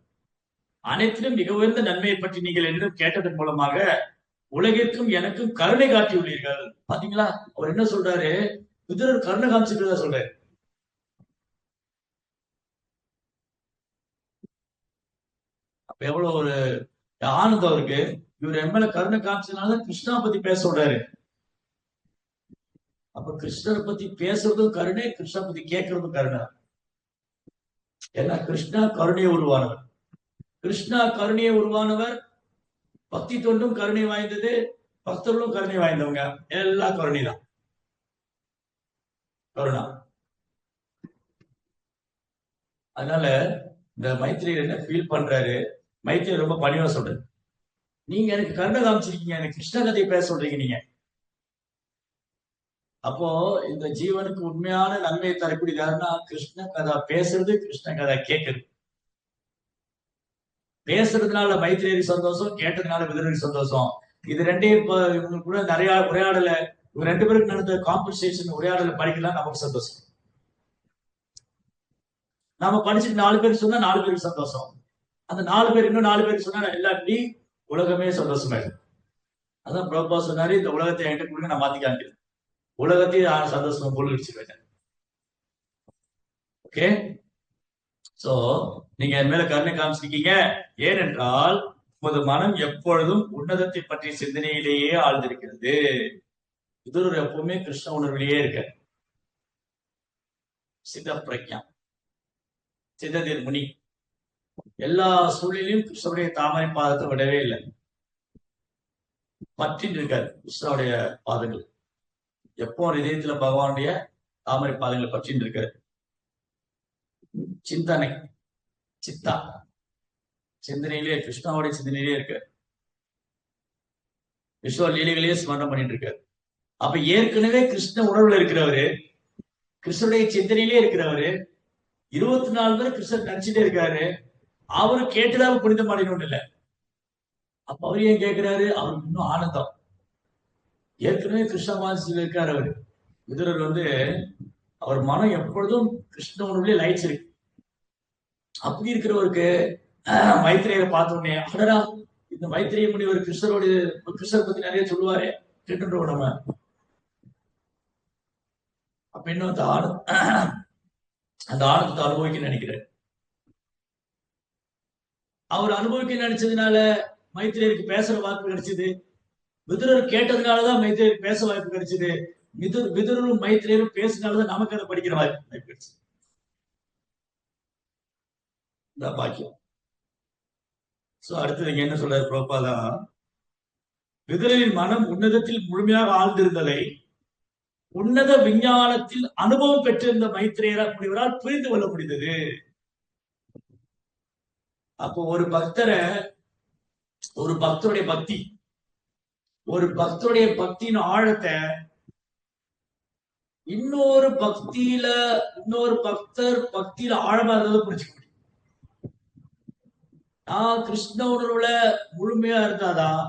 அனைத்திலும் மிக உயர்ந்த நன்மையை பற்றி நீங்கள் என்னிடம் கேட்டதன் மூலமாக உலகிற்கும் எனக்கும் கருணை காட்டியுள்ளீர்கள். பாத்தீங்களா, அவர் என்ன சொல்றாரு? விதுரர் கருணை காமிச்சுட்டு சொல்றாரு. அப்ப எவ்வளவு ஒரு ஆனந்தம் இருக்கு. இவர் எம்எல்ஏ கருணை காமிச்சதுனால கிருஷ்ணா பத்தி பேச சொல்றாரு. அப்ப கிருஷ்ணரை பத்தி பேசுறதும் கருணை, கிருஷ்ணா பத்தி கேட்கறதும் கருணை. ஏன்னா கிருஷ்ணா கருணையை உருவானவர். கிருஷ்ணா கருணையை உருவானவர். பக்தி தொண்டும் கருணை வாய்ந்தது, பக்தர்களும் கருணை வாய்ந்தவங்க. எல்லாம் கருணை தான். கருணா. அதனால இந்த மைத்ரேயர் என்ன ஃபீல் பண்றாரு, மைத்ரேயர் ரொம்ப பணிவா சொல்றாரு, நீங்க எனக்கு கருணை காமிச்சிருக்கீங்க, எனக்கு கிருஷ்ண கதையை பேச சொல்றீங்க நீங்க. அப்போ இந்த ஜீவனுக்கு உண்மையான நன்மையை தரக்கூடியது யாருன்னா கிருஷ்ண கதா பேசுறது, கிருஷ்ண கதா கேட்கறது. பேசுறதுனால மைத்ரேயருக்கு சந்தோஷம், கேட்டதுனால விதுரருக்கு சந்தோஷம். இது ரெண்டையும் இப்ப இவங்க கூட நிறைய உரையாடல, இவங்க 2 பேருக்கு நடந்த காம்பன்சேஷன் உரையாடல படிக்கலாம், நமக்கு சந்தோஷம். நாம படிச்சுட்டு 4 பேருக்கு சொன்னா 4 பேருக்கு சந்தோஷம். அந்த 4 பேர் இன்னும் 4 பேருக்கு சொன்னா எல்லாட்டி உலகமே சந்தோஷமாயிடும். அதான் பிரபா சொன்னாரு, இந்த உலகத்தை என்கிட்ட கொடுங்க, நான் மாத்தி காமிக்கிறேன். உலகத்தையும் சந்தோஷமா பொருள் ஓகே. சோ நீங்க என் மேல கருணை காமிச்சிருக்கீங்க. ஏனென்றால் உமது மனம் எப்பொழுதும் உன்னதத்தை பற்றிய சிந்தனையிலேயே ஆழ்ந்திருக்கிறது. விதுரர் எப்பவுமே கிருஷ்ண உணர்விலேயே இருக்க. சித்த பிரக்ஞா, சித்ததீர் முனி எல்லா சூழலிலும் கிருஷ்ணனுடைய தாமரை பாதத்தை விடவே இல்லை. பற்றின்னு இருக்காரு கிருஷ்ணனுடைய பாதங்கள். எப்போ இதயத்துல பகவானுடைய தாமரை பாதங்களை பற்றின்னு இருக்காரு. சிந்தனை, சித்தா சிந்தனையிலே, கிருஷ்ணாவுடைய சிந்தனையிலே இருக்காரு. விஸ்வ லீலைகளையே ஸ்மரணம் பண்ணிட்டு இருக்காரு. அப்ப ஏற்கனவே கிருஷ்ண உணர்வுல இருக்கிறவரு, கிருஷ்ணனுடைய சிந்தனையிலே இருக்கிறவரு, 24 பேர் கிருஷ்ணன் நினைச்சுட்டே இருக்காரு. அவரு கேட்டுதான் புனிதம் அடையணும் இல்ல. அப்ப அவரு ஏன் கேட்கிறாரு? அவருக்கு இன்னும் ஆனந்தம். ஏற்கனவே கிருஷ்ண மாசில இருக்காரு அவரு. விதுரர் அவர் மனம் எப்பொழுதும் கிருஷ்ண உணர்வுலேயே லைட்ஸ் இருக்கு. அப்படி இருக்கிறவருக்கு மைத்ரேயரை பார்த்த உடனே, அடடா இந்த மைத்ரேய முனிவர் கிருஷ்ணர் பத்தி நிறைய சொல்லுவாரே, கேட்டுன்றோம் நம்ம. அப்ப இன்னும் அந்த ஆனந்தத்தை அனுபவிக்க நினைக்கிறார். அவர் அனுபவிக்க நினைச்சதுனால மைத்ரேயருக்கு பேசுற வாய்ப்பு கிடைச்சது. விதுரர் கேட்டதுனாலதான் மைத்ரேயருக்கு பேச வாய்ப்பு கிடைச்சது. விதுரரும் மைத்ரேயரும் பேசினாலதான் நமக்கு அதை படிக்கிற வாய்ப்பு கிடைச்சது. இந்த பாக்கியம். சோ அடுத்தது இங்க என்ன சொல்றாரு பிரபாதா, விதுரரின் மனம் உன்னதத்தில் முழுமையாக ஆழ்ந்திருந்ததை உன்னத விஞ்ஞானத்தில் அனுபவம் பெற்றிருந்த மைத்ரேயர் முனிவரால் புரிந்து கொள்ள முடிந்தது. அப்போ ஒரு பக்தருடைய பக்தி, ஒரு பக்தருடைய பக்தியின் ஆழத்தை இன்னொரு பக்தர் பக்தியில ஆழமா இருந்ததை புரிஞ்சுக்க முடியும். நான் கிருஷ்ண உணர்வுல முழுமையா இருந்தாதான்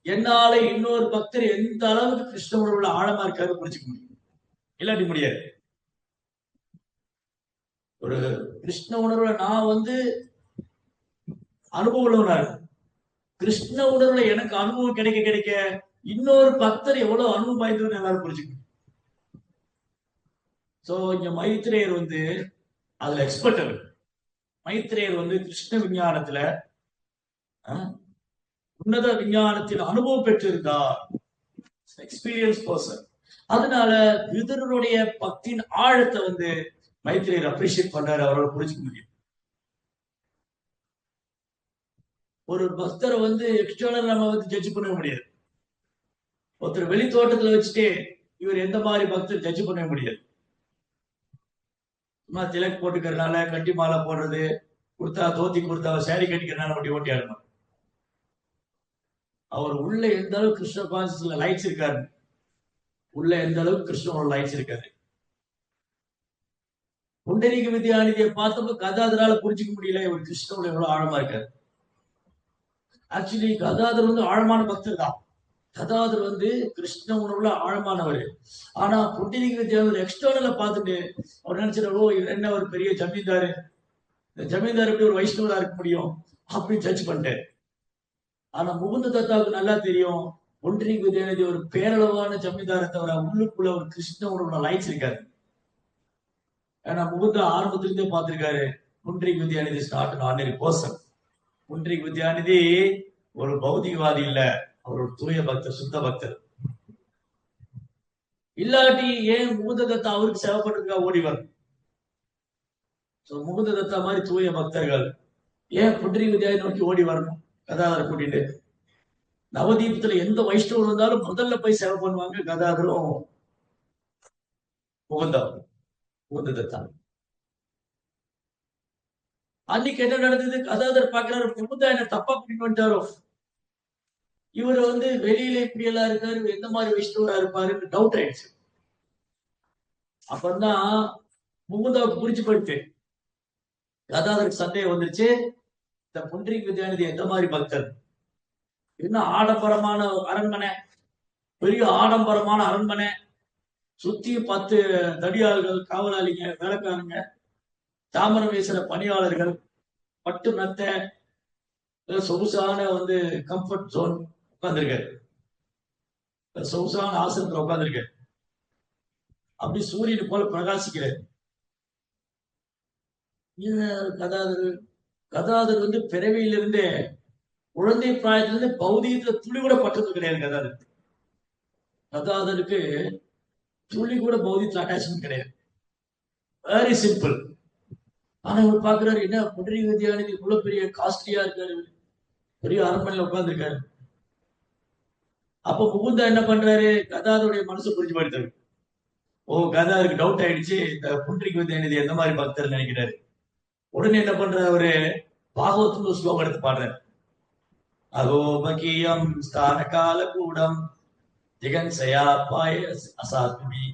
என்னால இன்னொரு பக்தர் எந்த அளவுக்கு கிருஷ்ண உணர்வுல ஆழமா இருக்காரு புரிஞ்சுக்க முடியும். இல்லாட்டி முடியாது. ஒரு கிருஷ்ண உணர்வுல நான் அனுபவம் உள்ளவனா இருக்கும். கிருஷ்ண உணர்வுல எனக்கு அனுபவம் கிடைக்க இன்னொரு பக்தர் எவ்வளவு அனுபவம் வாய்ந்ததுன்னு எல்லாரும் புரிஞ்சுக்கணும். சோ இங்க மைத்ரேயர் அதுல எக்ஸ்பர்ட். அவர் மைத்ரேயர் கிருஷ்ண விஞ்ஞானத்துல உன்னத விஞ்ஞானத்தில் அனுபவம் பெற்றிருந்தார், எக்ஸ்பீரியன்ஸ் பர்சன். அதனால விதுரருடைய பக்தியின் ஆழத்தை மைத்ரேயர் அப்ரிஷியேட் பண்றாரு, அவரோட புரிஞ்சுக்க முடியும். ஒரு பக்தரை எக்ஸ்டர்னல் நம்ம ஜட்ஜ் பண்ண முடியாது. ஒருத்தர் வெளி தோட்டத்துல வச்சுட்டு இவர் எந்த மாதிரி பக்தர் ஜட்ஜ் பண்ண முடியாது. சும்மா திலக் போட்டுக்கிறதுனால, கட்டி மாலை போடுறது, தோத்தி கொடுத்தா சேரி கட்டிக்கிறதுனால அப்படி ஓட்டி ஆடணும். அவர் உள்ள எந்த அளவுக்கு கிருஷ்ண கான்சியஸ்ல லைட்ஸ் இருக்காரு, உள்ள எந்த அளவுக்கு கிருஷ்ணனோட லைட்ஸ் இருக்காரு. புண்டரீக வித்யாநிதியை பார்த்தப்ப கதாதரால புரிஞ்சுக்க முடியல இவர் கிருஷ்ணனோட எவ்வளவு ஆழமா இருக்காரு. ஆக்சுவலி கதாதர் ஆழமான பக்தர் தான். கதாதர் கிருஷ்ண உணர்வுல ஆழமானவர். ஆனா புண்டரீக வித்யாநிதி எக்ஸ்டர்னல பார்த்துட்டு அவர் நினைச்சிடவோ இவர் என்ன ஒரு பெரிய ஜமீன்தாரு, இந்த ஜமீன்தார் எப்படி ஒரு வைஷ்ணவரா இருக்க முடியும் அப்படின்னு ஜட்ஜ் பண்ணிட்டாரு. ஆனா முகுந்த தத்தாவுக்கு நல்லா தெரியும் புண்டரீக வித்யாநிதி ஒரு பேரளவான ஜமீன்தாரை தவிர உள்ளுக்குள்ள ஒரு கிருஷ்ண உணர்வுல லைட்ஸ் இருக்காரு. ஏன்னா முகுந்த ஆரம்பத்திலிருந்தே பார்த்திருக்காரு, Pundarika Vidyanidhi is not an ordinary person. Pundarika Vidyanidhi ஒரு பௌதிகவாதி இல்ல, அவர் ஒரு தூய பக்தர், சுத்த பக்தர். இல்லாட்டி ஏன் முகுந்த தத்தா அவருக்கு சேவை பண்றதுக்காக ஓடி வரும்? முகுந்த தத்தா மாதிரி தூய பக்தர்கள் ஏன் புண்டரீக வித்யாநிதி நோக்கி ஓடி வரணும்? கதாதரை கூட்டிட்டு நவதீபத்துல எந்த வைஷ்ணவர் இருந்தாலும் முதல்ல போய் சேவை பண்ணுவாங்க கதாதரும் முகுந்த தத்தா. அன்னைக்கு என்ன நடந்தது? கதாதர் பாக்குறாரு, முகுந்தா என்ன தப்பா பண்ணிட்டு வந்துட்டாரோ, இவர் வெளியில இப்படி எல்லாம் இருக்காரு, எந்த மாதிரி விஷ்ணுவா இருப்பாருன்னு டவுட் ஆயிடுச்சு. அப்பதான் முகுந்தாவுக்கு புரிஞ்சு போயிட்டு கதாதருக்கு சந்தேகம் வந்துருச்சு, இந்த புண்டரீக வித்யாநிதி எந்த மாதிரி பக்தர், என்ன ஆடம்பரமான அரண்மனை, பெரிய ஆடம்பரமான அரண்மனை, சுத்தி 10 தடியாள்கள், காவலாளிங்க, வேலைக்காரங்க, தாமரம் வீசுற பணியாளர்கள், பட்டு மெத்த, சொகுசான கம்ஃபர்ட் ஜோன் உட்கார்ந்துருக்காரு, சொகுசான ஆசனத்துல உட்கார்ந்துருக்காரு, அப்படி சூரியன் போல பிரகாசிக்கிறார். கதாதர் கதாதர் பிறவியிலிருந்தே, குழந்தை பிராயத்திலிருந்து பௌதிகத்துல துளி கூட பட்டது கிடையாது. கதாதருக்கு துளி கூட பௌதிகத்துல அட்டாச்மெண்ட் கிடையாது, வெரி சிம்பிள். ஆனா இவர் பாக்குறாரு, என்ன புண்டரீக வித்யாநிதி இவ்வளவு பெரிய காஸ்ட்லியா இருக்காரு, பெரிய அரண்மனையில உட்கார்ந்துருக்காரு. அப்ப முகுந்தா என்ன பண்றாரு, கதாதருடைய மனசு புரிஞ்சு போயிட்டாரு. ஓ, கதாதருக்கு டவுட் ஆயிடுச்சு, இந்த புண்டரீக வித்யாநிதி எந்த மாதிரி பக்தர் நினைக்கிறாரு. உடனே என்ன பண்றாரு, அவரு பாகவத்துல ஸ்லோகம் எடுத்து பாடுறாரு. அகோபகீயம் ஸ்தான கால கூடம் ஜிகன்சயா பாய அசாத்மி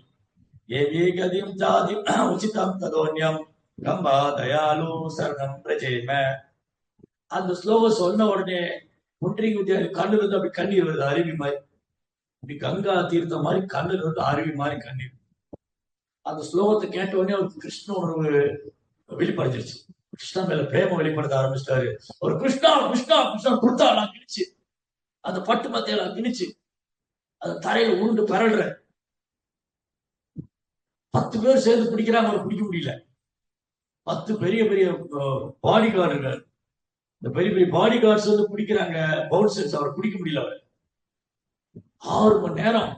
ஏவே கதிம் ஜாதி உச்சிதம் ததோன்யம் கம்பா தயாலு சரணம் பிரஜேம. அந்த ஸ்லோகம் சொன்ன உடனே புண்டரீக வித்யாநிதி கண்ணுல இருந்து அப்படி கண்ணீர் வருது, அருவி மாதிரி, இப்படி கங்கா தீர்த்த மாதிரி கண்ணுல இருந்து அருவி மாதிரி கண்ணீர். அந்த ஸ்லோகத்தை கேட்ட உடனே அவருக்கு கிருஷ்ண உணர்வு வெளிப்படுத்திருச்சு, கிருஷ்ணா மேல பிரேம வெளிப்படுத்த ஆரம்பிச்சிட்டாரு. ஒரு கிருஷ்ணா கிருஷ்ணா கிருஷ்ணா குர்த்தாலாம் கிழிச்சு, அந்த பட்டு மத்தையெல்லாம் கிழிச்சு, அந்த தரையில உருண்டு பரல்ற. 10 பேர் சேர்ந்து பிடிக்கிறாங்க, அவர் பிடிக்க முடியல. 10 பெரிய பெரிய பாடி கார்டுகள், இந்த பெரிய பெரிய பாடி கார்ட்ஸ் பிடிக்கிறாங்க, பவுன்சர்ஸ், அவர் பிடிக்க முடியல. அவர் 6 மணி நேரம்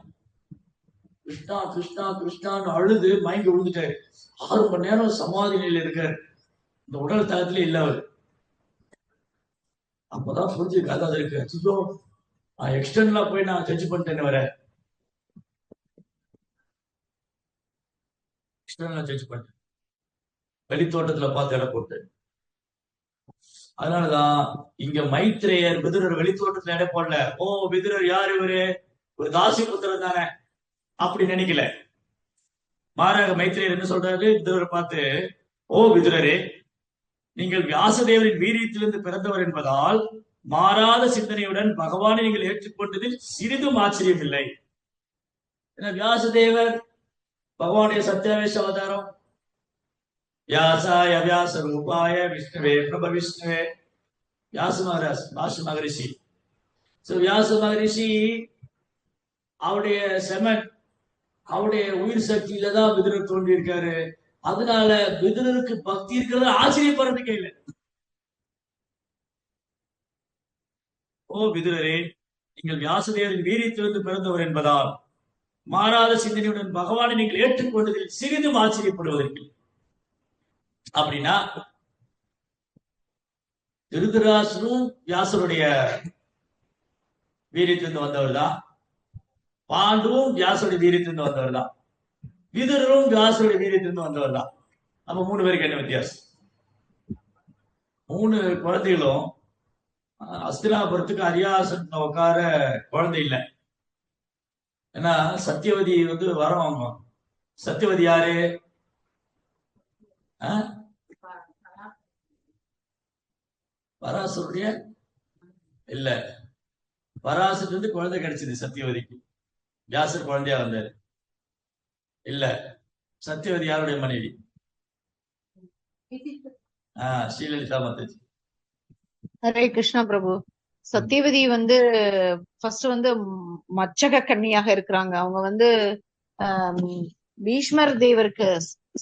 கிருஷ்ணா கிருஷ்ணா கிருஷ்ணான்னு அழுது மயங்கி விழுந்துட்டாரு. 6 மணி நேரம் சமாதி நிலையில இருக்காரு, இந்த உடல் தகத்திலே இல்ல அவர். அப்பதான் புரிஞ்சு கதாதருக்கு, அச்சோ நான் எக்ஸ்டர்னலா போய் நான் ஜட்ஜ் பண்ணிட்டேன்னு வர, எக்ஸ்டர்னலா ஜட்ஜ் பண்ணிட்டேன், வெளித்தோட்டத்துல பார்த்து இடம் போட்டு. அதனாலதான் இங்க மைத்ரேயர் விதுரர் வெளித்தோட்டத்துல இடம் போடல. ஓ, விதுரர் யாரு, இவரு ஒரு தாசி புத்திரன் தானே அப்படி நினைக்கல. மாறாக மைத்ரேயர் என்ன சொல்றாரு, விதுரரை பார்த்து, ஓ விதுரரே, நீங்கள் வியாசதேவரின் வீரியத்திலிருந்து பிறந்தவர் என்பதால் மாறாத சிந்தனையுடன் பகவானை நீங்கள் ஏற்றுக்கொண்டதில் சிறிதும் ஆச்சரியம் இல்லை. வியாசதேவர் பகவானுடைய சத்தியாவேச அவதாரம், வியாசாய வியாச ரூபாய விஷ்ணுவே பிரப விஷ்ணுவே, வியாச மகரிஷி. வியாச மகரிஷி அவருடைய செமன், அவருடைய உயிர் சக்தியில தான் விதுரர் தோன்றி இருக்காரு. அதனால விதுரருக்கு பக்தி இருக்கிறது ஆச்சரியப்படுறதுக்கே இல்லை. ஓ விதுரரே, நீங்கள் வியாசதேவரின் வீரியத்திலிருந்து பிறந்தவர் என்பதால் மாறாத சிந்தனையுடன் பகவானை நீங்கள் ஏற்றுக்கொண்டதில் சிறிதும் ஆச்சரியப்படுவதற்கு. அப்படின்னா திருதராசனும் வியாசருடைய வீரியத்திலிருந்து வந்தவர் தான், பாண்டுவும் வியாசருடைய வீரியத்திலிருந்து வந்தவர் தான், விதுரரும் வியாசருடைய வீரியத்திலிருந்து வந்தவர் தான். நம்ம 3 பேருக்கு என்ன வித்தியாசம்? 3 குழந்தைகளும் அஸ்தினாபுரத்துக்கு அரியாசனத்துல உட்கார குழந்தை இல்லை. ஏன்னா சத்தியவதி வரம் வாங்குவாங்க. சத்தியவதி யாரு? பராசருடைய இல்ல, பராசர் குழந்தை கிடைச்சது சத்தியவதிக்கு, வியாசர் குழந்தையா வந்தாரு. இல்ல, சத்தியவதி யாருடைய மனைவி? ஸ்ரீலலிதா மாதாஜி. ஹரே கிருஷ்ணா பிரபு. சத்தியவதி ஃபர்ஸ்ட் மச்சக கன்னியாக இருக்கிறாங்க. அவங்க பீஷ்மர் தேவருக்கு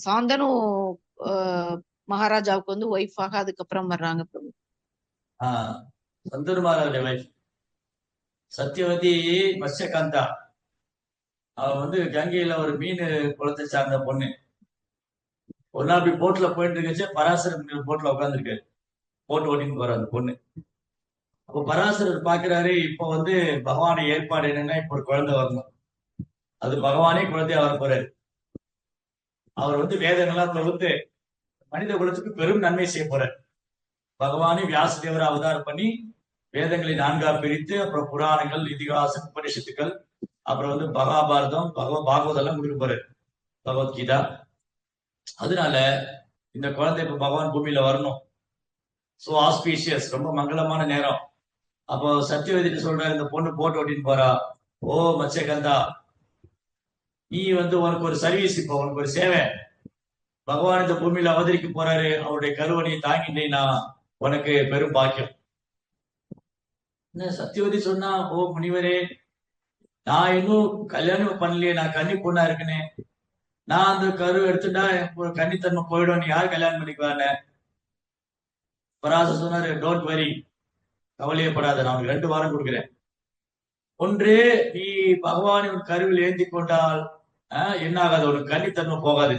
சாந்தனு மகாராஜாவுக்கு ஒய்ஃபாக அதுக்கப்புறம் வர்றாங்க பிரபு. சந்தனு மகாராஜா வைஃப் சத்தியவதி மத்ஸ்யகாந்தா. அவ கங்கையில ஒரு மீன் குளத்தை சார்ந்த பொண்ணு. ஒரு நாள் அப்படி போட்ல போயிட்டு இருக்கச்சு, பராசரர் போட்ல உட்காந்துருக்காரு, போட்டு ஓட்டின்னு போற அந்த பொண்ணு. அப்போ பராசரர் பாக்குறாரு, இப்ப பகவானை ஏற்பாடு என்னன்னா, இப்ப ஒரு குழந்தை வரணும், அது பகவானே குழந்தையா வர போறாரு. அவர் வேதங்கள்லாம் தொகுத்து மனித குலத்துக்கு பெரும் நன்மை செய்ய போறார். பகவானே வியாசதேவரை அவதாரம் பண்ணி வேதங்களை 4ஆ பிரித்து, அப்புறம் புராணங்கள், இதிகாசம், உபனிஷத்துக்கள், அப்புறம் வந்து மகாபாரதம், பாகவதம் எல்லாம் கொடுக்க போறாரு, பகவத்கீதா. அதனால இந்த குழந்தை இப்ப பகவான் பூமியில வரணும். சோ ஆஸ்பீஷியஸ், ரொம்ப மங்களமான நேரம். அப்போ சத்தியவதிட்டு சொல்றாரு, இந்த பொண்ணு போட்டு ஓட்டின்னு போறா. ஓ மச்சகந்தா, நீ வந்து உனக்கு ஒரு சர்வீஸ், இப்போ உனக்கு ஒரு சேவை. பகவான் இந்த பூமியில அவதரிக்க போறாரு, அவருடைய கருவணையை தாங்கிட்டீங்கன்னா உனக்கு பெரும் பாக்கியம். சத்தியவதி சொன்னா, ஓ முனிவரே, நான் இன்னும் கல்யாணம் பண்ணலையே, நான் கன்னி பொண்ணா இருக்குன்னு. நான் அந்த கரு எடுத்துட்டா ஒரு கன்னித்தன்மை போயிடும், நீ யார் கல்யாணம் பண்ணிக்குவான்னு. பராசர் சொன்னாரு, டோன்ட் வரி, கவலையப்படாத, நான் உனக்கு 2 வாரம் கொடுக்குறேன். ஒன்று, நீ பகவானின் கருவில் ஏந்தி கொண்டால் என்ன ஆகாது, ஒரு கன்னித்தன்மை போகாது,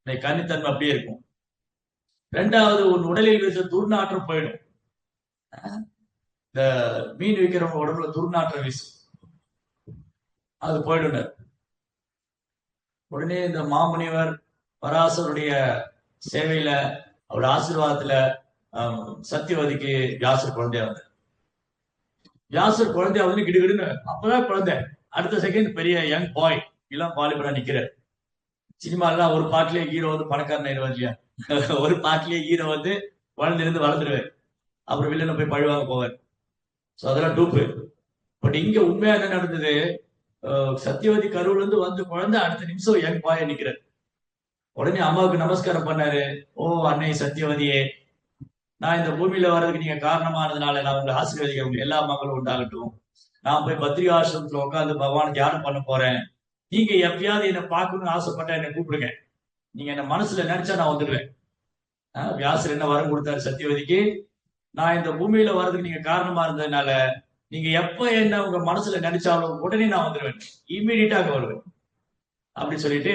கன்னித்தன்மை அப்படியே இருக்கும். 2வது, உன் உடலில் இருக்க துர்நாற்றம் போயிடும். இந்த மீன் விற்கிறவங்க உடம்புல துர்நாற்றம் வீசும், அது போயிடும். உடனே இந்த மாமுனிவர் பராசருடைய சேவையில, அவருடைய ஆசீர்வாதத்துல சத்தியவதிக்கு வியாசர் குழந்தையா வந்தார். வியாசர் குழந்தையா வந்து கிடுகிடுன்னு, அப்பதான் குழந்தை, அடுத்த செகண்ட் பெரிய யங் பாய், இளம் வாலிபரா நிக்கிறார். சினிமாலாம் ஒரு பாட்டிலேயே ஹீரோ வந்து பணக்காரன் ஆயிடுவார் இல்லையா, ஒரு பாட்டிலேயே ஹீரோ வந்து வளர்ந்திருந்து வளர்ந்துருவார், அப்புறம் வில்லனை போய் பழிவாங்க போவார். ஸோ அதெல்லாம் டூப்பு. பட் இங்க உண்மையா என்ன நடந்தது, சத்தியவதி கருவுல இருந்து வந்து குழந்தை அடுத்த நிமிஷம் யங் பாய் நிக்கிறார். உடனே அம்மாவுக்கு நமஸ்காரம் பண்ணாரு. ஓ அன்னை சத்தியவதியே, நான் இந்த பூமியில வர்றதுக்கு நீங்க காரணமானதுனால நான் உங்களை ஆசீர்வதிக்கிறேன், உங்க எல்லா மகளும் உண்டாகட்டும். நான் போய் பத்ரிகா ஆசிரமத்துல உட்காந்து பகவான் தியானம் பண்ண போறேன். நீங்க எப்பயாவது என்னை பார்க்கணும்னு ஆசைப்பட்டா என்னை கூப்பிடுங்க, நீங்க என்ன மனசுல நினைச்சா நான் வந்துடுவேன். வியாசர் என்ன வரம் கொடுத்தாரு சத்தியவதிக்கு, நான் இந்த பூமியில வர்றதுக்கு நீங்க காரணமா இருந்ததுனால நீங்க எப்ப என்ன உங்க மனசுல நினைச்சாலும் உடனே நான் வந்துடுவேன், இம்மீடியட்டாக வருவேன் அப்படின்னு சொல்லிட்டு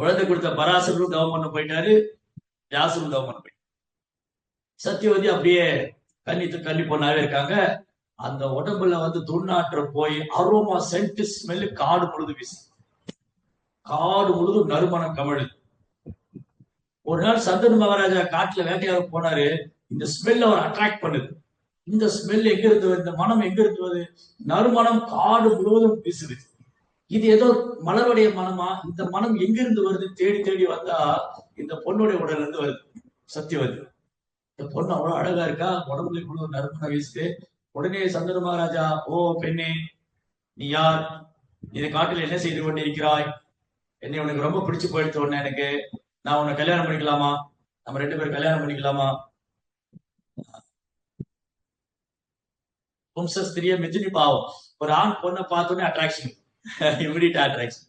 குழந்தை கொடுத்த பராசரும் தவம் பண்ண போயிட்டாரு, வியாசரும் தவம் பண்ண போயிட்டாரு. சத்தியவதி அப்படியே கன்னி பொண்ணாவே இருக்காங்க. அந்த உடம்புல வந்து துர்நாற்றம் போய் அரோமா சென்ட் ஸ்மெல் காடு முழுது வீசு, காடு முழுதும் நறுமணம் கமழு. ஒரு நாள் சந்தனு மகாராஜா காட்டுல வேட்டையாக போனாரு. இந்த ஸ்மெல் அவர் அட்ராக்ட் பண்ணுது. இந்த ஸ்மெல் எங்க இருந்து வருது, இந்த மனம் எங்க இருந்து வருது, நறுமணம் காடு முழுவதும் வீசுது. இது ஏதோ மலருடைய மனமா, இந்த மனம் எங்கிருந்து வருது தேடி தேடி வந்தா இந்த பொண்ணுடைய உடல்ல இருந்து வருது சத்தியவதி. இந்த பொண்ணு அவ்வளவு அழகா இருக்கா, உடம்புல இவ்வளவு நறுமணம் வீசுது. உடனே சந்தனு மகாராஜா, ஓ பெண்ணே, நீ யார், இதை காட்டில் என்ன செய்து கொண்டிருக்கிறாய், என்னை உனக்கு ரொம்ப பிடிச்சு போயிடுத்த உடனே எனக்கு, நான் உன்னை கல்யாணம் பண்ணிக்கலாமா, நம்ம 2 பேரும் கல்யாணம் பண்ணிக்கலாமா. வம்சஸ்திரிய மிதுனி பாவம், ஒரு ஆண் பொண்ணை பார்த்தோன்னே attraction, immediate attraction.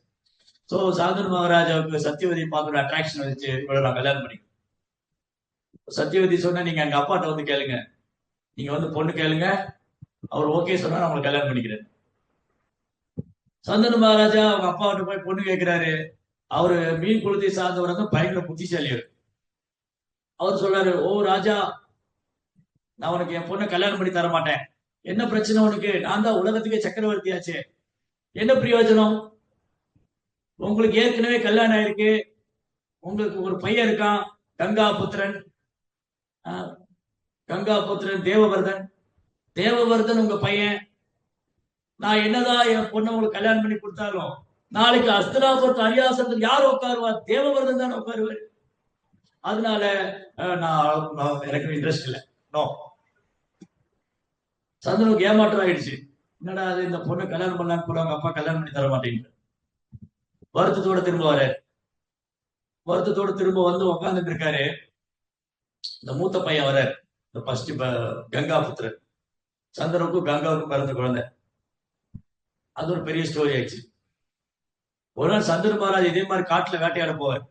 So Shantanu மகாராஜாவுக்கு சத்தியவதி பார்த்தோன்னே அட்ராக்ஷன் வந்துச்சு, இவ்வளவு நான் கல்யாணம் பண்ணிக்கிறேன். சத்தியவதி சொன்னா, நீங்க எங்க அப்பாட்ட வந்து கேளுங்க, நீங்க வந்து பொண்ணு கேளுங்க, அவர் ஓகே சொன்னா நான் உங்களை கல்யாணம் பண்ணிக்கிறேன். சந்தனு மகாராஜா அவங்க அப்பாவிட்ட போய் பொண்ணு கேட்கிறாரு. அவரு மீன் குளத்தை சார்ந்தவர் வந்து பயங்கர புத்திசாலியர். அவர் சொல்றாரு, ஓ ராஜா, நான் உனக்கு என் பொண்ணை கல்யாணம் பண்ணி தர மாட்டேன். என்ன பிரச்சனை உனக்கு, நான் தான் உலகத்துக்கே சக்கரவர்த்தி ஆச்சு, என்ன பிரயோஜனம், உங்களுக்கு ஏற்கனவே கல்யாணம் ஆயிருக்கு, உங்களுக்கு ஒரு பையன் இருக்கான் கங்காபுத்திரன், தேவவர்தன், தேவவர்தன் உங்க பையன். நான் என்னதான் என் பொண்ணை உங்களுக்கு கல்யாணம் பண்ணி கொடுத்தாலும் நாளைக்கு அஸ்தினாபுரத்து அரியாசனத்தில் யார் உட்காருவா, தேவவர்தன் தானே உட்காருவாரு. அதனால நான் எனக்கு இன்ட்ரெஸ்ட் இல்லை, நோ. சந்தனுக்கு ஏமாற்றம் ஆயிடுச்சு. என்னடா அது, இந்த பொண்ணை கல்யாணம் பண்ணலான்னு போல அவங்க அப்பா கல்யாணம் பண்ணி தர மாட்டேங்குது. வருத்தத்தோட திரும்ப வர, வருத்தத்தோட திரும்ப வந்து உட்கார்ந்துட்டு இருக்காரு. இந்த மூத்த பையன் வர, இந்த ஃபர்ஸ்ட் கங்காபுத்திரன், சந்தனுக்கும் கங்காவுக்கும் பிறந்த குழந்தை. அது ஒரு பெரிய ஸ்டோரி ஆயிடுச்சு. ஒரு நாள் சந்தனு மகாராஜ் இதே மாதிரி காட்டுல வேட்டையாட போவார்.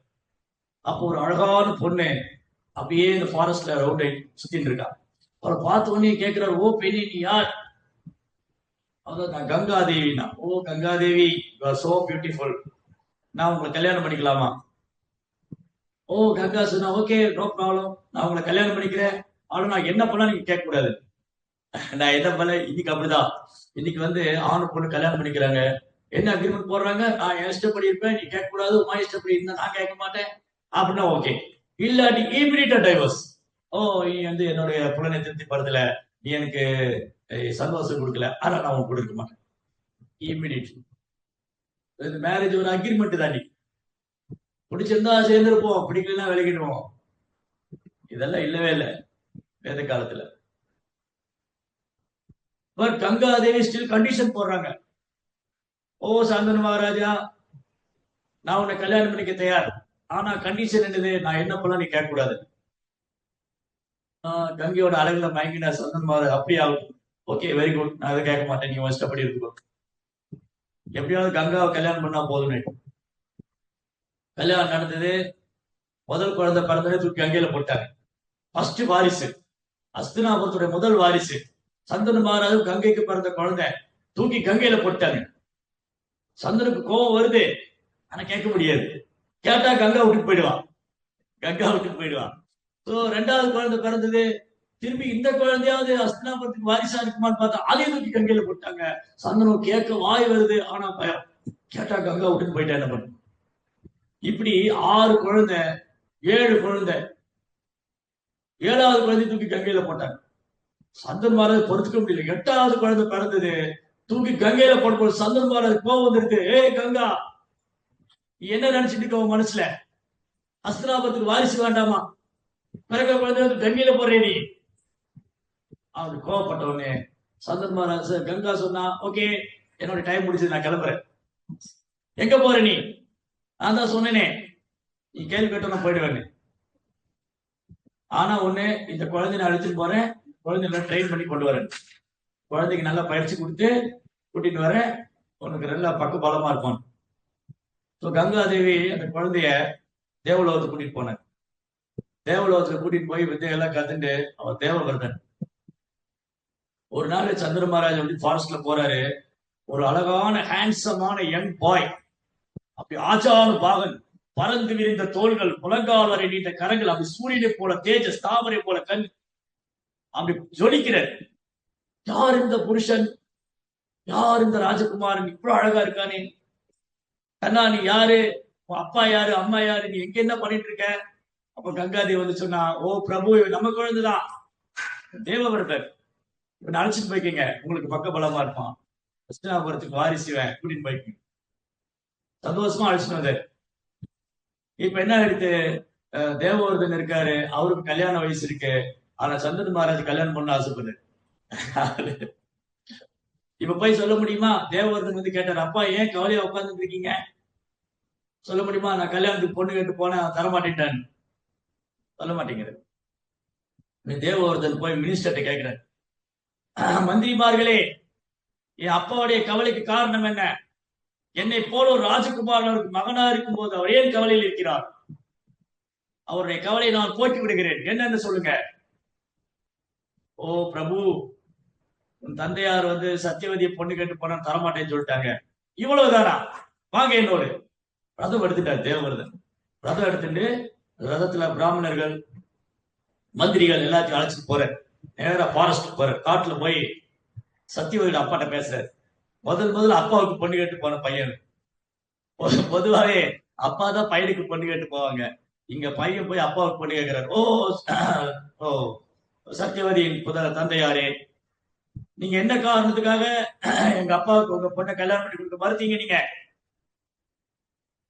அப்போ ஒரு அழகான பொண்ணு அப்படியே இந்த ஃபாரஸ்ட்ல ரவுண்ட் சுத்தின்னு இருக்கா. அவரை பார்த்த உடனே கேட்கிறாரு, ஓ பெண்ணே, நீ யார். அதான், நான் Gangadevi. Oh Gangadevi, you are so beautiful, நான் உங்களை கல்யாணம் பண்ணிக்கலாமா. ஓ கங்கா சொன்னா, ஓகே நோ ப்ராப்ளம், நான் உங்களை கல்யாணம் பண்ணிக்கிறேன். ஆனா நான் என்ன பண்ணா நீங்க கேட்க கூடாது, நான் என்ன பண்ண, இன்னைக்கு அப்படிதான், இன்னைக்கு வந்து ஆணு பொண்ணு கல்யாணம் பண்ணிக்கிறாங்க, என்ன அக்ரிமெண்ட் போடுறாங்க, நான் என் இஷ்டப்படி இருப்பேன், நீ கேட்க கூடாது, உமா இஷ்டப்படி இருந்தா நான் கேட்க மாட்டேன் அப்படின்னா ஓகே, இல்லாட்டி இமிடியேட்டா டைவர்ஸ். ஓ நீ வந்து என்னுடைய புலனை திருப்தி படுத்தல, நீ எனக்கு சந்தோஷம் கொடுக்கல, ஆனா நான் உனக்கு கொடுக்க மாட்டேன். இம்மிடியட்லி. மேரேஜ் ஒரு அக்ரிமெண்ட் தாண்டி, பிடிச்சிருந்தா சேர்ந்துருப்போம், பிடிக்கலன்னா விலகிடுவோம். இதெல்லாம் இல்லவே இல்லை வேத காலத்துல. பட் கங்காதேவி ஸ்டில் கண்டிஷன் போடுறாங்க. ஓ சாந்தனு மகாராஜா, நான் உன்னை கல்யாணம் பண்ணிக்க தயார், ஆனா கண்டிஷன் என்னது, நான் என்ன பண்ணலாம் நீ கேட்க கூடாது. கங்கையோட அழகுல மயங்கினா சந்தன் மகாராஜ் அப்படியே ஆகும். ஓகே வெரி குட், நான் அதை கேட்க மாட்டேன், நீங்க இஷ்டப்படி இருக்கோ. எப்படியாவது கங்காவை கல்யாணம் பண்ணா போதும்னு கல்யாணம் நடந்தது. முதல் குழந்தை பிறந்ததே தூக்கி கங்கையில போட்டாங்க. ஃபர்ஸ்ட் வாரிசு, அஸ்தினாபுரத்துடைய முதல் வாரிசு சந்தனு மகாராஜு, கங்கைக்கு பிறந்த குழந்தை தூக்கி கங்கையில போட்டாங்க. சந்தனுக்கு கோபம் வருது, ஆனா கேட்க முடியாது. கேட்டா கங்கா விட்டுட்டு போயிடுவான், கங்கா விட்டுட்டு போயிடுவான். ஸோ ரெண்டாவது குழந்தை பிறந்தது. திரும்பி இந்த குழந்தையாவது அஸ்தினாபுரத்துக்கு வாரிசா இருக்குமான்னு பார்த்தா அதையும் தூக்கி கங்கையில போட்டாங்க. சந்தனம் கேட்க வாய் வருது, ஆனா பயம். கேட்டா கங்கா விட்டுட்டு போயிட்டா என்ன பண்ணு. இப்படி 6 குழந்தை, 7 குழந்தை. 7வது குழந்தை தூக்கி கங்கையில போட்டாங்க. சந்தன் மகாராஜ் பொறுத்துக்க முடியல. 8வது குழந்தை பிறந்தது, தூக்கி கங்கையில போடும்போது சந்தன் மகாராஜ் கோபம் வந்துருக்கு. கங்கா, நீ என்ன நினைச்சிட்டு இருக்க உன் மனசுல? அஸ்தினாபுரத்துக்கு வாரிசு வேண்டாமா? பிறக்க குழந்தை கங்கையில போடுறே நீ. அவரு கோவப்பட்ட உடனே சந்தன் மகாராஜ் கங்கா சொன்னா, ஓகே என்னோட டைம் முடிச்சது, நான் கிளம்புறேன். எங்க போற நீ? நான் தான் சொன்னேனே, நீ கேள்வி கேட்ட போயிடுவேன்னு. ஆனா ஒண்ணு, இந்த குழந்தைய நான் அழைச்சிட்டு போறேன், குழந்தைய ட்ரெயின் பண்ணி கொண்டு வரேன், குழந்தைக்கு நல்லா பயிற்சி கொடுத்து கூட்டிட்டு வரேன், உனக்கு நல்லா பக்க பலமா இருப்பான். கங்காதேவி அந்த குழந்தைய தேவலோகத்துக்கு கூட்டிட்டு போனார். தேவலோகத்துல கூட்டிட்டு போய் வித்தையெல்லாம் கத்துட்டு அவர் தேவவர்தன். ஒரு நாள் சந்திர மகாராஜ் வந்து ஃபாரஸ்ட்ல போறாரு. ஒரு அழகான ஹேண்ட்ஸமான யங் பாய், அப்படி ஆச்சானு பாகன், பறந்து விரிந்த தோள்கள், முழங்கால் வரை நீண்ட கரங்கள், அப்படி சூரியனை போல தேஜஸ், தாமரை போல கண், அப்படி ஜொலிக்கிறார். யார் இந்த புருஷன், யார் இந்த ராஜகுமாரன், இவ்வளவு அழகா இருக்கானே, கண்ணா நீ யாரு, அப்பா யாரு, அம்மா யாரு, நீ எங்க என்ன பண்ணிட்டு இருக்க? அப்ப கங்காதேவி வந்து சொன்னா, ஓ பிரபு, நம்ம குழந்தைதான், தேவவர்தன், இப்ப அழைச்சிட்டு போய்க்கீங்க, உங்களுக்கு பக்க பலமா இருப்பான், அஸ்தினாபுரத்துக்கு வாரிசுவேன், கூட்டிட்டு போய்க்கீங்க. சந்தோஷமா அழைச்சிட்டு வந்தாரு. இப்ப என்ன ஆயிடுத்து, தேவவர்தன் இருக்காரு, அவருக்கு கல்யாண வயசு இருக்கு, ஆனா சந்தன் மகாராஜ் கல்யாணம் பண்ண ஆசைப்படுது. இப்ப போய் சொல்ல முடியுமா? தேவவர்தன் வந்து கேட்டார், அப்பா ஏன் கவலையா உட்கார்ந்துட்டு இருக்கீங்க? சொல்ல முடியுமா? நான் கல்யாணத்துக்கு பொண்ணு கேட்டு போனேன், தரமாட்டேன்ட்டான்னு. சொல்ல மாட்டேங்கிறது. தேவவர்தன் போய் மினிஸ்டர்கிட்ட கேட்கிறார், மந்திரிமார்களே, என் அப்பாவுடைய கவலைக்கு காரணம் என்ன? என்னை போல ஒரு ராஜகுமாரன் அவருக்கு மகனா இருக்கும் போது அவர் ஏன் கவலையில் இருக்கிறார்? அவருடைய கவலையை நான் போக்கி விடுகிறேன், என்னன்னு சொல்லுங்க. ஓ பிரபு, உன் தந்தையார் வந்து சத்தியவதியை பொண்ணு கேட்டு போனா தரமாட்டேன்னு சொல்லிட்டாங்க, இவ்வளவுதானா? வாங்க என்னோடு. ரதம் எடுத்துட்டார் தேவவர்தன். ரதம் எடுத்துட்டு ரதத்துல பிராமணர்கள், மந்திரிகள் எல்லாத்தையும் அழைச்சிட்டு போற, நேரா ஃபாரஸ்ட் போற, காட்டுல போய் சத்தியவதியோட அப்பாட்ட பேசுறாரு. முதல்ல அப்பாவுக்கு பொண்ணு கேட்டு போன பையன். பொதுவாவே அப்பா தான் பையனுக்கு பொண்ணு கேட்டு போவாங்க. இங்க பையன் போய் அப்பாவுக்கு பொண்ணு கேட்கிறார். ஓ சத்தியவதியின் தந்தையாரே, நீங்க என்ன காரணத்துக்காக எங்க அப்பாவுக்கு உங்க பொண்ணை கல்யாணம் பண்ணி கொடுக்க மறுத்தீங்க நீங்க?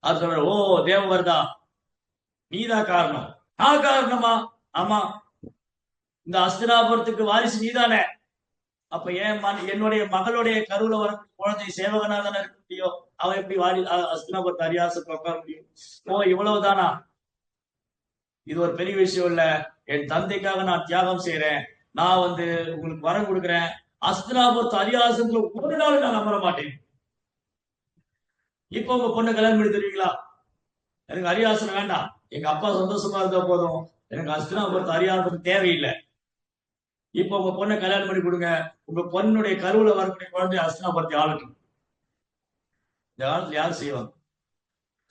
அது சொல்ற, ஓ தேவவர்தா, நீதான் காரணம். நான் காரணமா? ஆமா, இந்த அஸ்தினாபுரத்துக்கு வாரிசு நீதானே. அப்ப என்னுடைய மகளுடைய கருவுல வர குழந்தை சேவகனா தானே இருக்க முடியும், அவன் எப்படி அஸ்தினாபுரத்து அரியாசத்துக்கு உட்கார முடியும்? ஓ இவ்வளவுதானா? இது ஒரு பெரிய விஷயம் இல்ல, என் தந்தைக்காக நான் தியாகம் செய்யறேன், நான் வந்து உங்களுக்கு வரம் கொடுக்குறேன், அஸ்தினாபுரத்து அரியாசத்துல ஒரு நாள் நான் அமர மாட்டேன். இப்ப உங்க பொண்ணை கல்யாணம் பண்ணி தருவீங்களா? எனக்கு அரியாசனம் வேண்டாம், எங்க அப்பா சந்தோஷமா இருந்தா போதும், எனக்கு அஸ்தினாபுரத்து அரியாசனம் தேவையில்லை. இப்ப உங்க பொண்ணை கல்யாணம் பண்ணி கொடுங்க, உங்க பொண்ணுடைய கருவுல வரக்கூடிய குழந்தை அஸ்தினாபுரத்தை ஆளட்டும். இந்த காலத்துல யாரும் செய்வாங்க?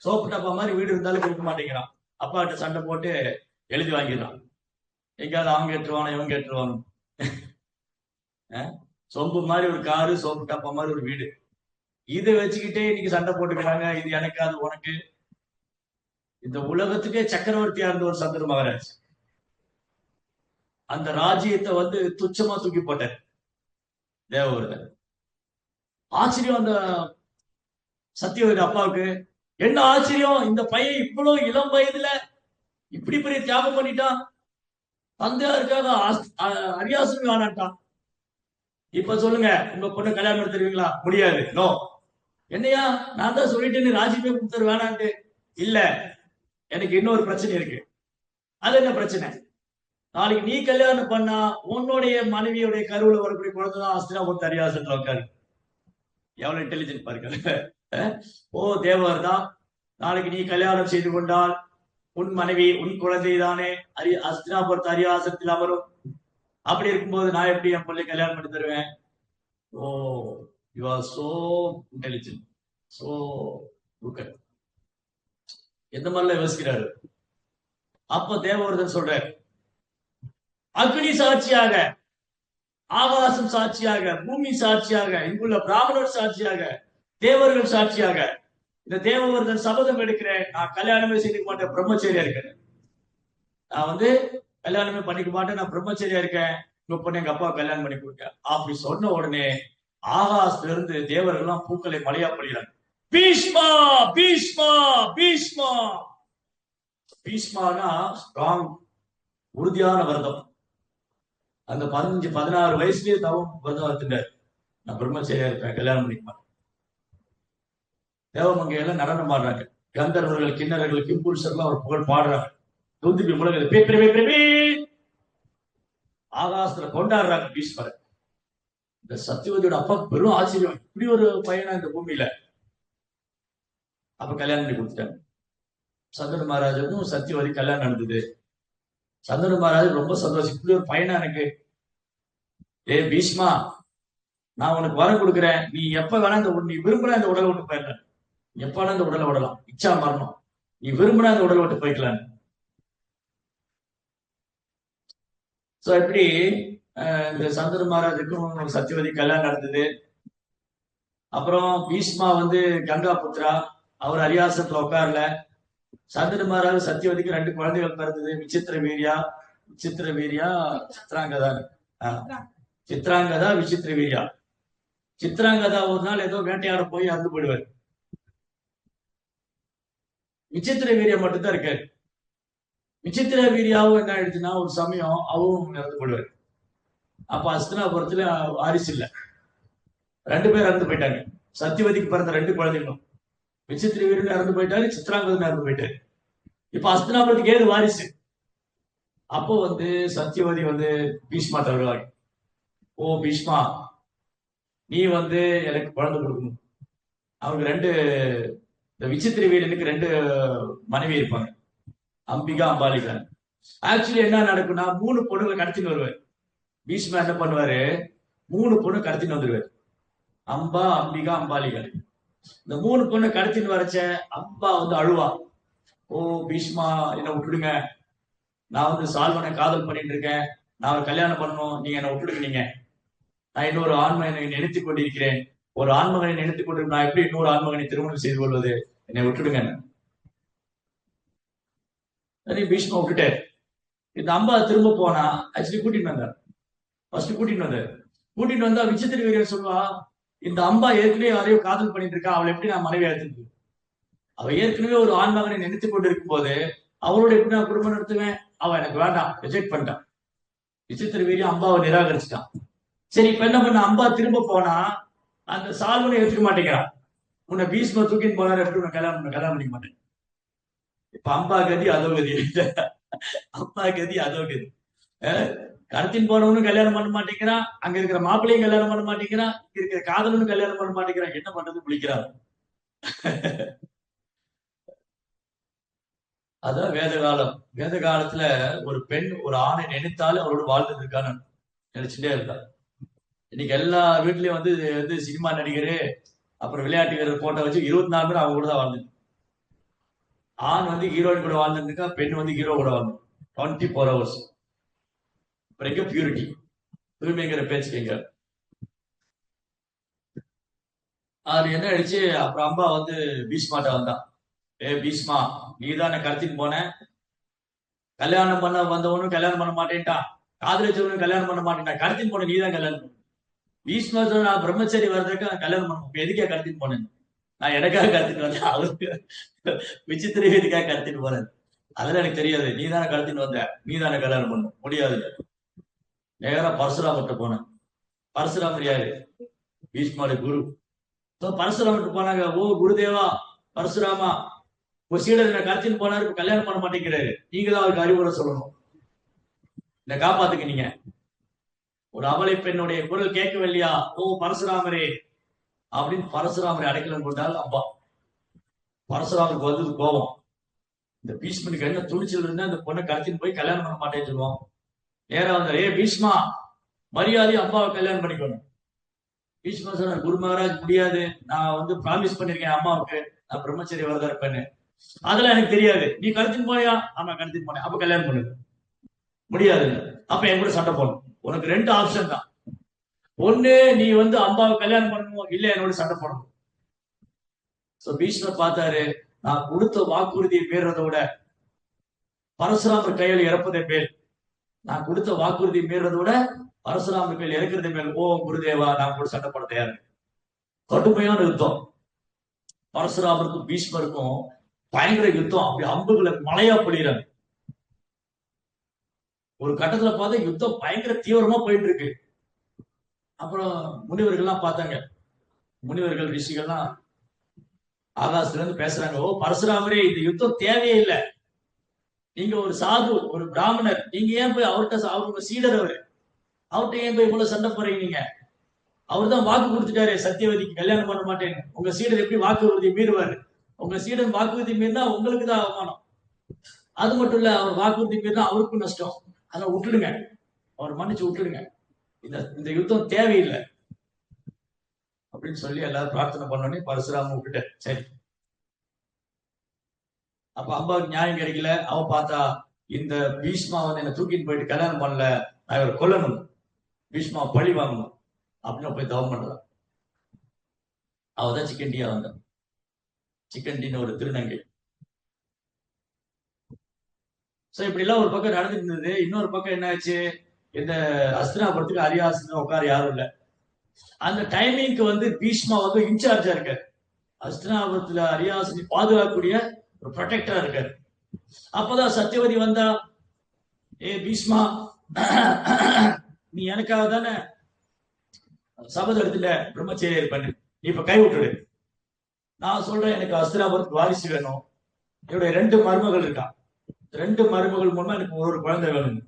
சோப்பு டப்பா மாதிரி வீடு இருந்தாலும் கொடுக்க மாட்டேங்கிறான், அப்பா கிட்ட சண்டை போட்டு எழுதி வாங்கிடுறான், எங்கேயாவது அவங்க கேட்டுருவானோ இவங்க கேட்டுருவானோ. சொம்பு மாதிரி ஒரு காரு, சோப்பு டப்பா மாதிரி ஒரு வீடு, இதை வச்சுக்கிட்டே இன்னைக்கு சண்டை போட்டுக்கிறாங்க, இது எனக்கு அது உனக்கு. இந்த உலகத்துக்கே சக்கரவர்த்தியா இருந்த ஒரு சந்தர் மகாராஜ், அந்த ராஜ்யத்தை வந்து துச்சமா தூக்கி போட்டார் தேவவிரதன். ஆச்சரியம் அந்த சத்தியவதி அப்பாவுக்கு. என்ன ஆச்சரியம், இந்த பையன் இவ்வளவு இளம் வயதுல இப்படி பெரிய தியாகம் பண்ணிட்டான், தந்தையாருக்காக அரியாசனம் வேணாட்டான். இப்ப சொல்லுங்க, உங்க பொண்ணு கல்யாணம் பண்ணி தருவீங்களா? முடியாது. நோ. என்னையா, நான் தான் சொல்லிட்டேன்னு ராஜ்யமே கொடுத்துரு வேணான்ட்டு. இல்ல, எனக்கு இன்னொரு பிரச்சனை இருக்கு. அது என்ன பிரச்சனை? நாளைக்கு நீ கல்யாணம் பண்ணா உன்னுடைய மனைவியுடைய கருவுல வரக்கூடிய குழந்தைதான் ஹஸ்தினாபுரத்து அரியாசனத்துல உட்காரு. எவ்வளவு இன்டெலிஜென்ட் பாருங்க. ஓ தேவர் தான், நாளைக்கு நீ கல்யாணம் செய்து கொண்டால் உன் மனைவி உன் குழந்தை தானே ஹஸ்தினாபுரத்து அரியாசனத்தில் அமரும். அப்படி இருக்கும்போது நான் எப்படி என் பிள்ளை கல்யாணம் பண்ணி தருவேன்? Oh, you are so intelligent, so good. எந்த மாதிரிலாம் யோசிக்கிறாரு. அப்ப தேவவர்தன் சொல்றாரு, அக்னி சாட்சியாக, ஆகாசம் சாட்சியாக, பூமி சாட்சியாக, இங்குள்ள பிராமணர் சாட்சியாக, தேவர்கள் சாட்சியாக, இந்த தேவவர்தன் சபதம் எடுக்கிறேன், நான் கல்யாணமே செய்திக்க மாட்டேன், பிரம்மச்சரியா இருக்கேன். நான் வந்து கல்யாணமே பண்ணிக்க மாட்டேன், நான் பிரம்மச்சரியா இருக்கேன். உங்க பொண்ணு எங்க அப்பா கல்யாணம் பண்ணி கொடுக்க. அப்படி சொன்ன உடனே ஆகாசத்துல இருந்து தேவர்கள்லாம் பூக்களை மழையா பொழிகிறாங்க. பீஷ்மா பீஷ்மா பீஷ்மா. பீஷ்மானா ஸ்ட்ராங், உறுதியான விரதம். அந்த 15-16 வயசுலயே தவம் விரதம் எடுத்துட்டாரு. நான் பிரம்மச்சரியா இருப்பேன், கல்யாணம் பண்ணிக்க மாட்டேன். தேவமங்கையெல்லாம் நடனம் ஆடுறாங்க. கந்தர்வர்கள், கிண்ணறர்கள், கிம்புருஷர்கள் அவர் புகழ் பாடுறாங்க. துந்துபி முழங்குது, ஆகாசத்துல கொண்டாடுறாங்க பீஷ்மரை. இந்த சத்தியவதியோட அப்பா பெரும் ஆச்சரியம், இப்படி ஒரு பையனா இந்த பூமியில. அப்ப கல்யாணம் பண்ணி கொடுத்துட்டாங்க. சந்தனு மகாராஜுக்கும் சத்தியவதி கல்யாணம் நடந்தது. சந்தனு மகாராஜ் ரொம்ப சந்தோஷம், இப்படி ஒரு பையனா எனக்கு. ஏ பீஷ்மா, நான் உனக்கு வரம் கொடுக்குறேன், நீ எப்ப வேணா நீ விரும்புனா இந்த உடலை விட்டு போயிடலாம், எப்ப வேணா இந்த உடலை விடலாம், இச்சா மரணம், நீ விரும்புனா இந்த உடலை விட்டு போய்க்கலாம். சோ இப்படி இந்த சந்தனு மகாராஜுக்கும் சத்தியவதி கல்யாணம் நடந்தது. அப்புறம் பீஷ்மா வந்து கங்கா புத்ரா, அவர் அரியாசனத்துல உட்காரல. சந்தனு மகாராஜ் சத்தியவதிக்கு 2 குழந்தைகள் பிறந்தது. விசித்திர வீரியா, சித்ராங்கதா, சித்ராங்கதா, விசித்திர வீரியா. சித்ராங்கதா ஒரு நாள் ஏதோ வேட்டையாட போய் இறந்து போயிடுவார். விசித்திர வீரியா மட்டும்தான் இருக்காரு. விசித்திர வீரியாவும் என்ன ஆயிடுச்சுன்னா, ஒரு சமயம் அவரும் இறந்து போயிடுவார். அப்ப ஹஸ்தினாபுரத்துல வாரிசு இல்ல, 2 பேர் இறந்து போயிட்டாங்க. சத்தியவதிக்கு பிறந்த 2 குழந்தைகளும். விசித்திர வீரன் இறந்து போயிட்டாரு, சித்ராங்கதன் இறந்து போயிட்டாரு. இப்ப ஹஸ்தினாபுரத்துக்கு ஏது வாரிசு? அப்போ வந்து சத்தியவதி வந்து பீஷ்மா தருவாங்க. ஓ பீஷ்மா, நீ வந்து எனக்கு குழந்தை கொடுக்கணும். அவங்க 2, இந்த விசித்திர வீரனுக்கு 2 மனைவி இருப்பாங்க, அம்பிகா, அம்பாலிகா. ஆக்சுவலி என்ன நடக்கும்னா, 3 பொண்ணுங்களை கடத்தின்னு வருவார். பீஷ்மா என்ன பண்ணுவாரு, 3 பொண்ணு கடத்தின்னு வந்துருவாரு. அம்பா, அம்பிகா, அம்பாலிகா. இந்த 3 பொண்ணு கடத்தின்னு வரச்ச அம்பா வந்து அழுவா. ஓ பீஷ்மா, என்ன விட்டுடுங்க, நான் வந்து சால்வனை காதல் பண்ணிட்டு இருக்கேன், நான் ஒரு கல்யாணம் பண்ணணும், நீங்க என்ன விட்டுடுங்க, நான் இன்னொரு ஆண்மகனை நினைத்து கொண்டிருக்கிறேன், ஒரு ஆண்மகனை நினைத்து கொண்டு நான் எப்படி இன்னொரு ஆண்மகனை திருமணம் செய்து கொள்வது, என்னை விட்டுடுங்க. பீஷ்மா விட்டுட்டாரு. இந்த அம்பா திரும்ப போனா ஆக்சுவலி கூட்டிட்டு வந்தார். ஃபர்ஸ்ட் கூட்டிட்டு வந்தா விசித்திர வீரன் சொல்லுவா, இந்த அம்பா ஏற்கனவே யாரையோ காதல் பண்ணிட்டு இருக்கா, அவளை எப்படி நான் மனைவி எடுத்துக்கு? அவ ஏற்கனவே ஒரு ஆண்மகனை நினைத்து கொண்டு இருக்கும் போது அவளோட எப்படி நான் குடும்பம் நடத்துவேன்? அவ எனக்கு வேண்டாம், ரிஜெக்ட் பண்ணிட்டான். விசித்திர வீரன் அம்பாவை நிராகரிச்சுட்டான். சரி, இப்ப என்ன பண்ண, அம்பா திரும்ப போனா அந்த சால்வனை எடுத்துக்க மாட்டேங்கிறான். உன்னை பீஷ்ம தூக்கின்னு போனாரு, எப்படி உன்னை கல்யாணம் பண்ணிக்க மாட்டேன். இப்ப அம்பா கதி அதோ கதி, அம்பா கதி அதோ கதி. கடத்தின் போனவனும் கல்யாணம் பண்ண மாட்டேங்கிறான், அங்க இருக்கிற மாப்பிள்ளையும் கல்யாணம் பண்ண மாட்டேங்கிறான், இங்க இருக்கிற காதலனும் கல்யாணம் பண்ண மாட்டேங்கிறான். என்ன பண்றது, பிடிக்கிறான். அதான் வேத காலத்துல ஒரு பெண் ஒரு ஆணை நினைத்தாலும் அவரோட வாழ்ந்துட்டு இருக்கான்னு நினைச்சுட்டே இருந்தா. இன்னைக்கு எல்லா வீட்லயும் வந்து சினிமா நடிகரு, அப்புறம் விளையாட்டு வீரர் போட்டோ வச்சு 24 பேர் அவங்க கூட தான் வாழ்ந்துட்டு. ஆண் வந்து ஹீரோயின் கூட வாழ்ந்துட்டு இருக்கா, பெண் வந்து ஹீரோ கூட வாழ்ந்து 24 hours. பியூரிட்டி, தூய்மைங்கிற பேச்சு கேட்க. அது என்ன ஆயிடுச்சு, அப்புறம் அம்பா வந்து பீஷ்மாட்ட வந்தான். ஏ பீஷ்மா, நீ தானே கடத்தின்னு போன, கல்யாணம் பண்ண வந்தவனும் கல்யாணம் பண்ண மாட்டேன்ட்டான், காதலிச்சவங்க கல்யாணம் பண்ண மாட்டேன், கடத்தின்னு போன நீ தான் கல்யாணம் பண்ண. பீஷ்மர் சொன்ன, நான் பிரம்மச்சரி வர்றதுக்கு நான் கல்யாணம் பண்ண, இப்ப எதுக்கே கடத்தின்னு போனேன்? நான் எனக்காக கடத்திட்டு வந்தேன், அவருக்கு விசித்திர இதுக்காக கடத்திட்டு போனேன். அதெல்லாம் எனக்கு தெரியாது, நீ தானே கடத்தின்னு வந்த, நீ தானே கல்யாணம் பண்ண முடியாது. நேரா பரசுராமர்கிட்ட போனேன். பரசுராமர் யாரு? பீஷ்மருடைய குரு. பரசுராமர்கிட்ட போனாங்க. ஓ குருதேவா பரசுராமா, ஒரு சீடர் என்ன கடத்தின்னு போனாரு, இப்ப கல்யாணம் பண்ண மாட்டேங்கிறாரு, நீங்க தான் அவருக்கு அறிவுரை சொல்லணும், என்ன காப்பாத்துக்க. நீங்க ஒரு அபலை பெண்ணுடைய குரல் கேட்கவில்லையா? ஓ பரசுராமரே அப்படின்னு பரசுராமரை அடைக்கலம் கொண்டால் அப்பா. பரசுராமருக்கு வந்தது கோபம். இந்த பீஷ்மனுக்கு என்ன துணிச்சல் இருந்தா இந்த பொண்ணை கடத்தின்னு போய் கல்யாணம் பண்ண மாட்டேன்னு சொல்லுவோம். நேரா வந்தார், ஏ பீஷ்மா, மரியாதை அப்பாவை கல்யாணம் பண்ணிக்கணும். பீஷ்மா சொன்னார், குரு மகாராஜ் முடியாது, நான் வந்து ப்ராமிஸ் பண்ணிருக்கேன் அம்மாவுக்கு, நான் பிரம்மச்சரிய வரதா இருப்பேன்னு. அதெல்லாம் எனக்கு தெரியாது, நீ கடத்தின்னு போனியா? ஆமா கடத்தின்னு போனேன், அப்ப கல்யாணம் பண்ணுது. முடியாது, அப்ப என் கூட சண்டை போடணும். உனக்கு 2 ஆப்ஷன் தான், ஒண்ணு நீ வந்து அம்பாவை கல்யாணம் பண்ணணும், இல்ல என்னோட சண்டை போடணும். பீஷ்மர் பார்த்தாரு, நான் கொடுத்த வாக்குறுதியை மீறதை விட பரசுராமர் கையில் இறப்பதை மேல், நான் கொடுத்த வாக்குறுதியை மீறதை விட பரசுராமர் கையில் இறக்குறதை மேல். ஓ குருதேவா, நான் கூட சண்டை போட தயார். கடுமையான யுத்தம். பரசுராமருக்கும் பீஷ்மருக்கும் பயங்கர யுத்தம். அப்படி அம்புகளை மழையா பொழிகிறாங்க. ஒரு கட்டத்துல பார்த்தா யுத்தம் பயங்கர தீவிரமா போயிட்டு இருக்கு. அப்புறம் முனிவர்கள்லாம் பார்த்தாங்க. முனிவர்கள் ரிஷிகள்லாம் ஆகாசத்துல இருந்து பேசுறாங்க, ஓ பரசுராமரே, இந்த யுத்தம் தேவையே இல்லை, நீங்க ஒரு சாது, ஒரு பிராமணர், நீங்க ஏன் போய் அவர்கிட்ட, அவருங்க சீடர், அவர்கிட்ட ஏன் போய் இவ்வளவு சண்டை போறீங்க? நீங்க, அவர் தான் வாக்கு கொடுத்துட்டாரு சத்தியவதிக்கு கல்யாணம் பண்ண மாட்டேன்னு. உங்க சீடர் எப்படி வாக்குறுதி மீறுவாரு? உங்க சீடன் வாக்குறுதி மீறினா உங்களுக்கு தான் அவமானம். அது மட்டும் இல்ல, அவர் வாக்குறுதி மீறினா அவருக்கும் நஷ்டம். அதை விட்டுடுங்க, அவர் மன்னிச்சு விட்டுடுங்க, இந்த யுத்தம் தேவையில்லை அப்படின்னு சொல்லி எல்லாரும் பிரார்த்தனை பண்ணோன்னே பரசுராம விட்டுட்டேன். சரி, அப்ப அம்பாவுக்கு நியாயம் கிடைக்கல. அவ பார்த்தா, இந்த பீஷ்மா வந்து என்ன தூக்கிட்டு போயிட்டு கல்யாணம் பண்ணல, நான் இவரை கொல்லணும், பீஷ்மா பழி வாங்கணும் அப்படின்னு போய் தவம் பண்றான். அவதான் சிக்கண்டியா வந்தான். சிக்கண்டின்னு ஒரு திருநங்கை. இப்படி எல்லாம் ஒரு பக்கம் நடந்துட்டு இருந்தது. இன்னொரு பக்கம் என்ன ஆச்சு, இந்த அஸ்தினாபுரத்துக்கு அரியாசனம் உட்கார யாரும் இல்லை. அந்த டைமிங்க்கு வந்து பீஷ்மா வந்து இன்சார்ஜா இருக்காரு. அஸ்தினாபுரத்துல அரியாசனி பாதுகாக்கக்கூடிய ஒரு ப்ரொடெக்டரா இருக்காரு. அப்பதான் சத்தியவதி வந்தா, ஏ பீஷ்மா, நீ எனக்காக தானே சபதம் எடுத்துல பிரம்மச்சரிய பண்ணு, நீ இப்ப கை விட்டுடு. நான் சொல்றேன், எனக்கு அஸ்தினாபுரத்துக்கு வாரிசு வேணும், என்னுடைய 2 மருமகள் இருக்கான், 2 மருமகள் மூலமா எனக்கு ஒரு குழந்தை வேணும்.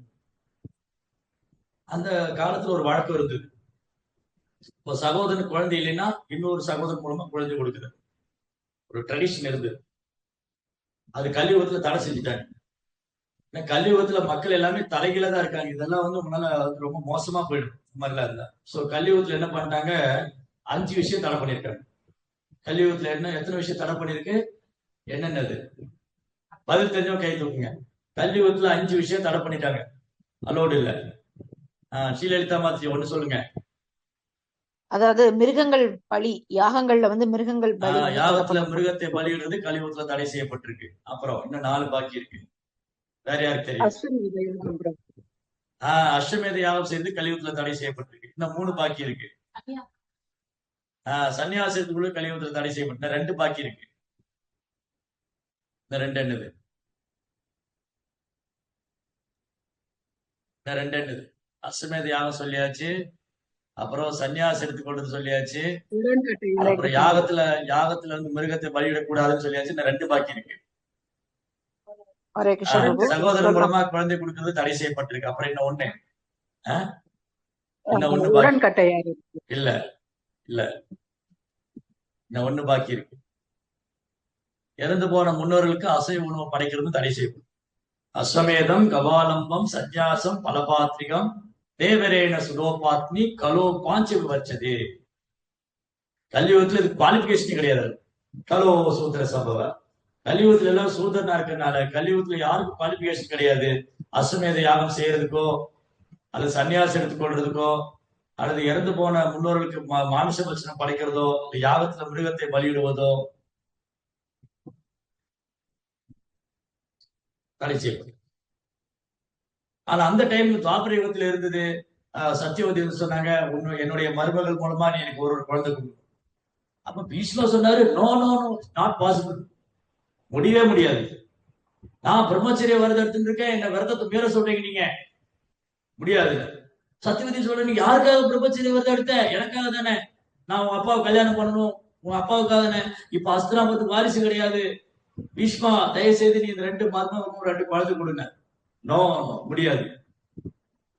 அந்த காலத்துல ஒரு வழக்கம் இருந்தது, இப்போ சகோதரன் குழந்தை இல்லைன்னா இன்னொரு சகோதரன் மூலமா குழந்தை கொடுக்குது, ஒரு ட்ரெடிஷன் இருந்தது. அது கலியுகத்துல தடை செஞ்சுட்டாங்க. கலியுகத்துல மக்கள் எல்லாமே தலைகீழ தான் இருக்காங்க. இதெல்லாம் வந்து முன்னால ரொம்ப மோசமா போயிடும் இந்த மாதிரிலாம் இருந்தா. கலியுகத்துல என்ன பண்ணிட்டாங்க, 5 விஷயம் தடை பண்ணிருக்காங்க. கலியுகத்துல எத்தனை விஷயம் தடை பண்ணிருக்கு, என்னென்னது? பதில் தெரிஞ்சவங்க கை தூக்குங்க. கலியுகத்துல 5 விஷயம் தடை பண்ணிட்டாங்க, அலோடு இல்ல. ஸ்ரீலலிதா மாதிரி ஒண்ணு சொல்லுங்க. அதாவது மிருகங்கள் பலி, யாகங்கள்ல வந்து மிருகங்கள் பலி, யாகத்துல மிருகத்தை பலியிடுறது கலியுகத்துல தடை செய்யப்பட்டிருக்கு. அப்புறம் இன்னும் 4 பாக்கி இருக்கு. வேற யாருக்கு தெரியும்? அஸ்வமேத யாகம் செய்து கலியுகத்துல தடை செய்யப்பட்டிருக்கு. இன்னும் 3 பாக்கி இருக்கு. சன்னியாசத்துக்குள்ள கலியுகத்துல தடை செய்யப்பட்ட 2 பாக்கி இருக்கு. இந்த 2 என்னது? இந்த 2 என்னது? அஸ்வமேத யாகம் சொல்லியாச்சு, அப்புறம் சன்னியாசம் எடுத்துக்கொண்டது சொல்லியாச்சு, அப்புறம் யாகத்துல இருந்து மிருகத்தை பலியிடக்கூடாதுன்னு சொல்லியாச்சு. இந்த 2 பாக்கி இருக்கு. சகோதரன் மூலமா குழந்தை கொடுக்கிறது தடை செய்யப்பட்டிருக்கு. அப்புறம் இன்னும் 1, இன்னும் 1 பாக்கி இல்ல, இன்னும் 1 பாக்கி இருக்கு. இறந்து போன முன்னோர்களுக்கு அசைவ உணவு படைக்கிறது தடை செய்யப்படும். அஸ்வமேதம், கபாலம்பம், சந்நியாசம், பலபாத்ரிகம், தேவரேன சுலோபாத்னி கலோ பாஞ்ச விவர்ச்சதே. கலியுகத்துல இதுக்கு குவாலிபிகேஷன் கிடையாது. கலோ சூத்திர சம்பவ. கலியுகத்துல எல்லாம் சூதரனா இருக்கிறதுனால கலியுகத்துல யாருக்கும் குவாலிபிகேஷன் கிடையாது. அஸ்வமேத யாகம் செய்யறதுக்கோ அல்லது சன்னியாசம் எடுத்துக்கொள்றதுக்கோ அல்லது இறந்து போன முன்னோர்களுக்கு மானுஷ பட்சணம் படைக்கிறதோ, யாகத்துல மிருகத்தை பலியிடுவதோ தடை செய்யப்படும். ஆனா அந்த டைம் துவாபர யுகத்துல இருந்தது. சத்தியவதி சொன்னாங்க, என்னுடைய மருமகள் மூலமா நீ எனக்கு ஒரு குழந்தை கொடு. அப்ப பீஷ்மர் சொன்னாரு, no no no, not possible, முடியவே முடியாது. நான் பிரம்மச்சரிய விரதம் எடுத்துட்டு இருக்கேன், என்ன விரதத்தை மீற சொல்றீங்க நீங்க, முடியாது. சத்தியவதி சொல்ற, நீ யாருக்காக பிரம்மச்சரிய விரதம் எடுத்த? எனக்காக தானே. நான் உங்க அப்பாவை கல்யாணம் பண்ணணும், உங்க அப்பாவுக்காக தானே. இப்ப அஸ்தினாபுரத்துக்கு வாரிசு கிடையாது. பீஷ்மா, தயவு செய்து நீ இந்த 2 மருமகளுக்கும் 2 குழந்தை கொடுங்க. நோ, முடியாது.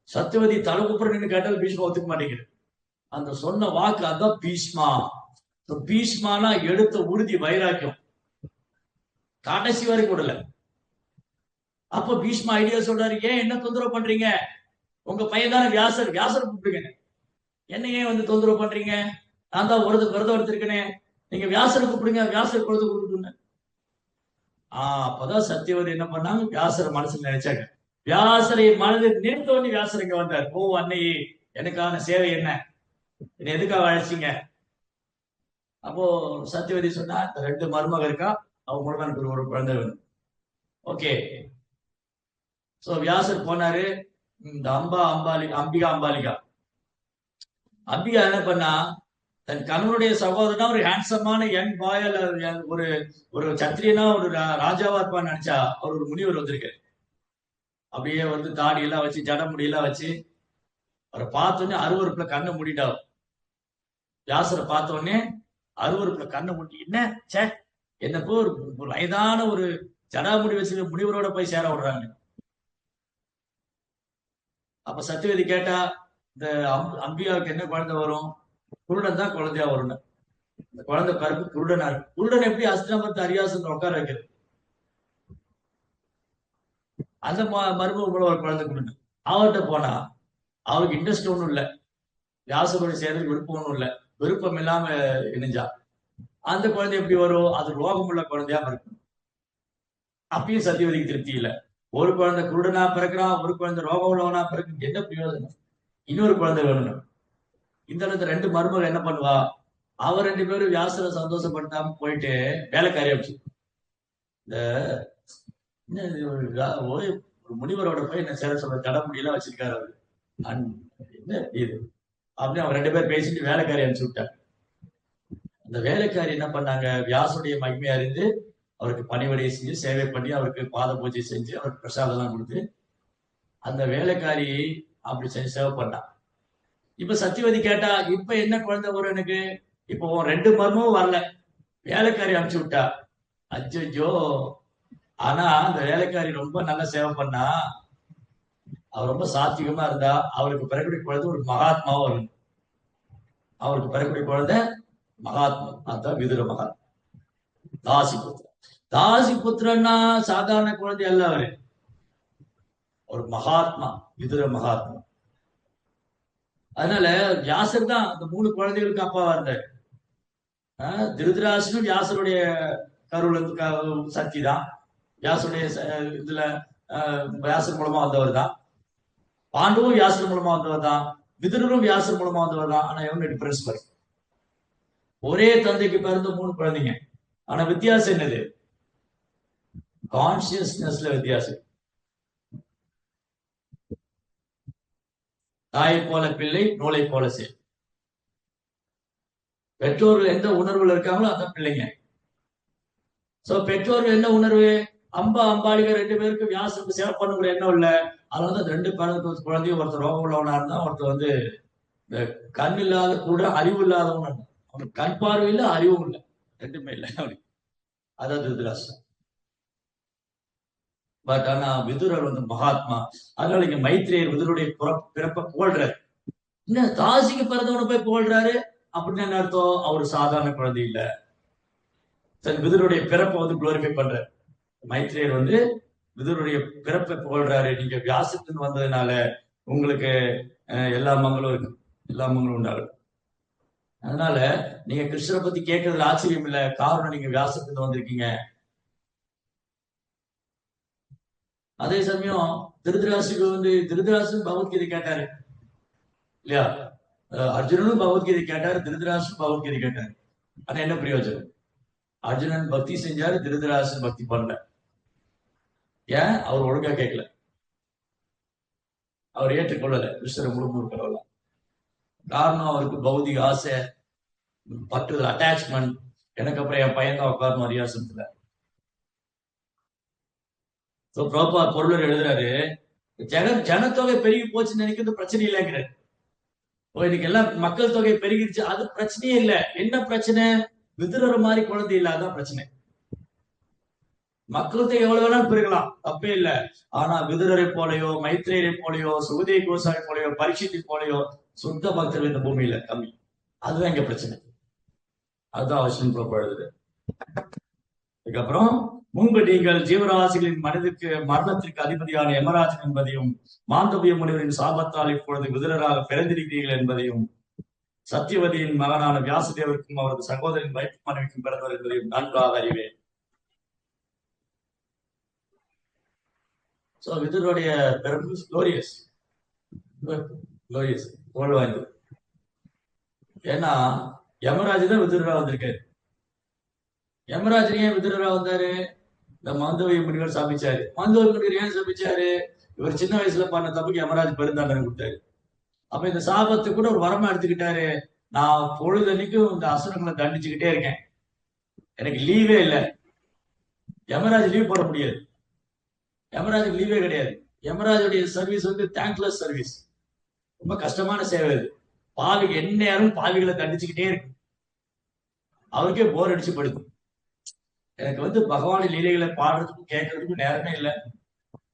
சத்தியவதி தலை குப்புற நின்று கேட்டால் பீஷ்மா ஒத்துக்க மாட்டேங்கிறது. அந்த சொன்ன வாக்கு அதான் பீஷ்மா. பீஷ்மானா எடுத்த உறுதி, வைராக்கியம், கடைசி வரைக்கும் விடல. அப்ப பீஷ்மா ஐடியா சொல்றாரு, ஏன் என்ன தொந்தரவு பண்றீங்க? உங்க பையன் தானே வியாசர், வியாசர் கூப்பிடுங்க. என்ன ஏன் வந்து தொந்தரவு பண்றீங்க? நான் தான் விரதம் எடுத்திருக்கேனே, நீங்க வியாசரை கூப்பிடுங்க, வியாசர் குழந்தை கொடுத்துருங்க. அப்பதான் சத்தியவதி என்ன பண்ணாங்க, வியாசரை மனசுல நினைச்சாங்க. வியாசரை மனதில் நினைத்தோண்டி வியாசர் இங்க வந்தார். ஓ அன்னையே, எனக்கான சேவை என்ன, என்ன எதுக்காக அழைச்சிங்க? அப்போ சத்தியவதி சொன்னா, இந்த 2 மருமக இருக்கா, அவன் மூலமா எனக்கு ஒரு குழந்தை வேணும். ஓகே. சோ வியாசர் போனாரு. இந்த அம்பிகா என்ன பண்ணா, தன் கணவனுடைய சகோதரனா ஒரு ஹேண்ட்ஸமான யங் பாய், ஒரு ஒரு சத்திரியனா ஒரு ராஜாவா இருப்பான்னு நினைச்சா, அவர் ஒரு முனிவர் வந்திருக்காரு. அப்படியே வந்து தாடியெல்லாம் வச்சு, ஜட முடியெல்லாம் வச்சு, அவரை பார்த்தோன்னே அருவருப்புல கண்ணை மூடிட்டா. வியாசரை பார்த்தோன்னே அருவருப்புல கண்ணை மூடி, என்ன சே, என்ன போய் ஒரு வயதான ஒரு ஜடாமுடி வச்சு முனிவரோட போய் சேர விடுறாங்க. அப்ப சத்தியவதி கேட்டா, இந்த அம்பியாவுக்கு என்ன குழந்தை வரும்? குருடன் தான் குழந்தையா வரும். இந்த குழந்தை கருப்பு குருடனா இருக்கு. குருடன் எப்படி அஸ்தினாபுரத்து அரியாசன் உட்கார வைக்கிறது? அந்த மருமக கூட ஒரு குழந்தை குருடன். அவர்கிட்ட போனா அவருக்கு இன்ட்ரெஸ்ட் ஒண்ணும் இல்லை, வியாசருடைய சேர்ந்து விருப்பம் ஒண்ணும் இல்லை, விருப்பம் இல்லாம இணைஞ்சா அந்த குழந்தை எப்படி வரும்? அது ரோகம் உள்ள குழந்தையா இருக்கும். அப்பயும் சத்தியவதிக்கு திருப்தி இல்லை. ஒரு குழந்தை குருடனா பிறக்கிறான், ஒரு குழந்தை ரோகம் உள்ளவனா பிறகு, என்ன பிரயோஜனம்? இன்னொரு குழந்தை வேணும். இந்த இடத்துல 2 மருமகள் என்ன பண்ணுவா, அவர் 2 பேரும் வியாசரை சந்தோஷப்படுத்தாம போயிட்டு வேலைக்காரி வச்சு, இந்த ஒரு முனிவரோட போய் என்ன சேர சொல்ற, தட முடியெல்லாம் வச்சிருக்காரு அவரு, என்ன இது அப்படின்னு அவர் 2 பேர் பேசிட்டு வேலைக்காரி அனுப்பிச்சு விட்டார். அந்த வேலைக்காரி என்ன பண்ணாங்க, வியாசுடைய மகிமை அறிந்து அவருக்கு பணிவிடையை செஞ்சு, சேவை பண்ணி, அவருக்கு பாத பூஜை செஞ்சு, அவருக்கு பிரசாதம் எல்லாம் கொடுத்து, அந்த வேலைக்காரி அப்படி செஞ்சு சேவை பண்ணான். இப்ப சத்தியவதி கேட்டா, இப்ப என்ன குழந்தை வரும் எனக்கு? இப்போ 2 மர்மமும் வரல, வேலைக்காரி அனுப்பிச்சு விட்டா. அச்சோ. ஆனா அந்த வேலைக்காரி ரொம்ப நல்ல சேவை பண்ணா, அவர் ரொம்ப சாத்விகமா இருந்தா, அவருக்கு பிறகுடைய குழந்தை ஒரு மகாத்மாவும் வரும். அவருக்கு பிறகுடைய குழந்தை மகாத்மா, அதான் விதுர மகாத்மா. தாசி புத்திரன்னா சாதாரண குழந்தை அல்ல, அவரு ஒரு மகாத்மா, விதுர மகாத்மா. அதனால வியாசர் தான் அந்த 3 குழந்தைகளுக்கு அப்பாவா இருந்தார். திருதராசனும் வியாசருடைய கருவுல இருந்து சக்தி தான், வியாசருடைய இதுல வியாசர் மூலமா வந்தவர் தான். பாண்டுவும் வியாசர் மூலமா வந்தவர் தான், விதுரரும் வியாசர் மூலமா வந்தவர் தான். ஆனா இவங்க டிஃபரன்ஸ் பாரு, ஒரே தந்தைக்கு பிறந்த 3 குழந்தைங்க, ஆனா வித்தியாசம் என்னது? கான்சியஸ்னஸ்ல வித்தியாசம். தாயை போல பிள்ளை, நூலை போல செயல். பெற்றோர்கள் எந்த உணர்வுல இருக்காங்களோ அதான் பிள்ளைங்க. சோ பெற்றோர்கள் என்ன உணர்வு? அம்பாளிகர் 2 பேருக்கு வியாசருக்கு சேவை பண்ணக்கூடிய எண்ணம் இல்ல. அதனாலதான் 2 பேருக்கு குழந்தையும், ஒருத்தர் ரோகம் உள்ளவனா இருந்தா, ஒருத்தர் வந்து இந்த கண் இல்லாத கூட அறிவு இல்லாதவன். அவனுக்கு கண் பார்வை இல்லை, அறிவும் இல்லை, 2மே இல்லை அவனுக்கு. அதான் திருதராஷ்டிரன். பட் ஆனா விதுரர் வந்து மகாத்மா. அதனால இங்க மைத்ரேயர் விதுருடைய பிறப்பை புகழ்றாரு. இன்னும் தாசிக்கு பிறந்தவனை போய் புகழ்றாரு அப்படின்னு என்ன அர்த்தம்? அவர் சாதாரண குழந்தை இல்ல, தன் விதுருடைய பிறப்பை வந்து குளோரிஃபை பண்றாரு. மைத்ரேயர் வந்து விதுருடைய பிறப்பை புகழ்றாரு. நீங்க வியாசத்துன்னு வந்ததுனால உங்களுக்கு எல்லா மங்களும் இருக்கு, எல்லா மங்களும் உண்டாகும். அதனால நீங்க கிருஷ்ணரை பத்தி கேட்கறதுல ஆச்சரியம் இல்லை, காரணம் நீங்க வியாசத்துன்னு வந்திருக்கீங்க. அதே சமயம் திருதராசுக்கு வந்து திருதராசன் பகவத்கீதை கேட்டாரு இல்லையா? அர்ஜுனனும் பகவத்கீதை கேட்டாரு, திருதராசனும் பகவத்கீதை கேட்டாரு. ஆனா என்ன பிரயோஜனம்? அர்ஜுனன் பக்தி செஞ்சாரு, திருதராசன் பக்தி பண்ணல. ஏன்? அவர் ஒழுங்கா கேட்கல. அவர் ஏற்றுக்கொள்ளல கிருஷ்ணரை முழுமுழுக்கிறவெல்லாம். காரணம் அவருக்கு பௌதிக ஆசை, பற்றுதல், அட்டாச்மெண்ட். எனக்கு அப்புறம் என் பையன் தான் உட்காரணும் அரியாசனத்துல. பிரபா பொருளர் எழுதுறாரு, ஜனத்தொகை பெருகி போச்சுன்னு நினைக்கிறது பிரச்சனை இல்லைங்கிறாரு. இன்னைக்கு எல்லாம் மக்கள் தொகை பெருகிடுச்சு, அது பிரச்சனையே இல்லை. என்ன பிரச்சனை? விதுரர் மாதிரி குழந்தை இல்லாதான் பிரச்சனை. மக்கள் தொகை எவ்வளவு வேணாலும் பெருகலாம், தப்பே இல்லை. ஆனா விதுரரை போலையோ, மைத்ரேயரை போலையோ, சுகதேவ கோசாமி போலையோ, பரீட்சித்தை போலையோ சுத்த பக்தர்கள் இந்த பூமியில கம்மி. அதுதான் இங்க பிரச்சனை. அதுதான் அவசியம் புறப்படுது. அதுக்கப்புறம், முன்பு நீங்கள் ஜீவராசிகளின் மரணத்திற்கு அதிபதியான யமராஜன் என்பதையும், மாந்தவிய முனிவரின் சாபத்தால் இப்பொழுது விதுரராக பிறந்திருக்கிறீர்கள் என்பதையும், சத்தியவதியின் மகனான வியாசதேவருக்கும் அவரது சகோதரின் வைப்பு மனைவிக்கும் பிறந்தவர் என்பதையும் நன்றாக அறிவேன். விதுருடைய பிறப்பு குளோரியஸ், புகழ் வாய்ந்தது. ஏன்னா யமராஜ் தான் விதுரரா வந்திருக்காரு. யமராஜன் ஏன் விதுரரா வந்தாரு? இந்த மாந்தவிய முனிவர் சாமிச்சாரு. மாந்தவிய முனிவர் ஏன் சாமிச்சாரு? இவர் சின்ன வயசுல பண்ண தப்புக்கு யமராஜ் பெருந்தாண்டனை கொடுத்தாரு. அப்ப இந்த சாபத்தை கூட ஒரு வரமா எடுத்துக்கிட்டாரு. நான் பொழுதன்னைக்கும் இந்த அசுரங்களை தண்டிச்சுக்கிட்டே இருக்கேன், எனக்கு லீவே இல்லை. யமராஜ் லீவ் போட முடியாது, யமராஜுக்கு லீவே கிடையாது. யமராஜுடைய சர்வீஸ் வந்து தேங்க்லெஸ் சர்வீஸ், ரொம்ப கஷ்டமான சேவை இது. பாவிக்கு எந்நேரம் பாவிகளை தண்டிச்சுக்கிட்டே இருக்கு. அவருக்கே போர் அடிச்சு படுது. எனக்கு வந்து பகவான் லீலைகளை பாடுறதுக்கும் கேட்கறதுக்கும் நேரமே இல்லை.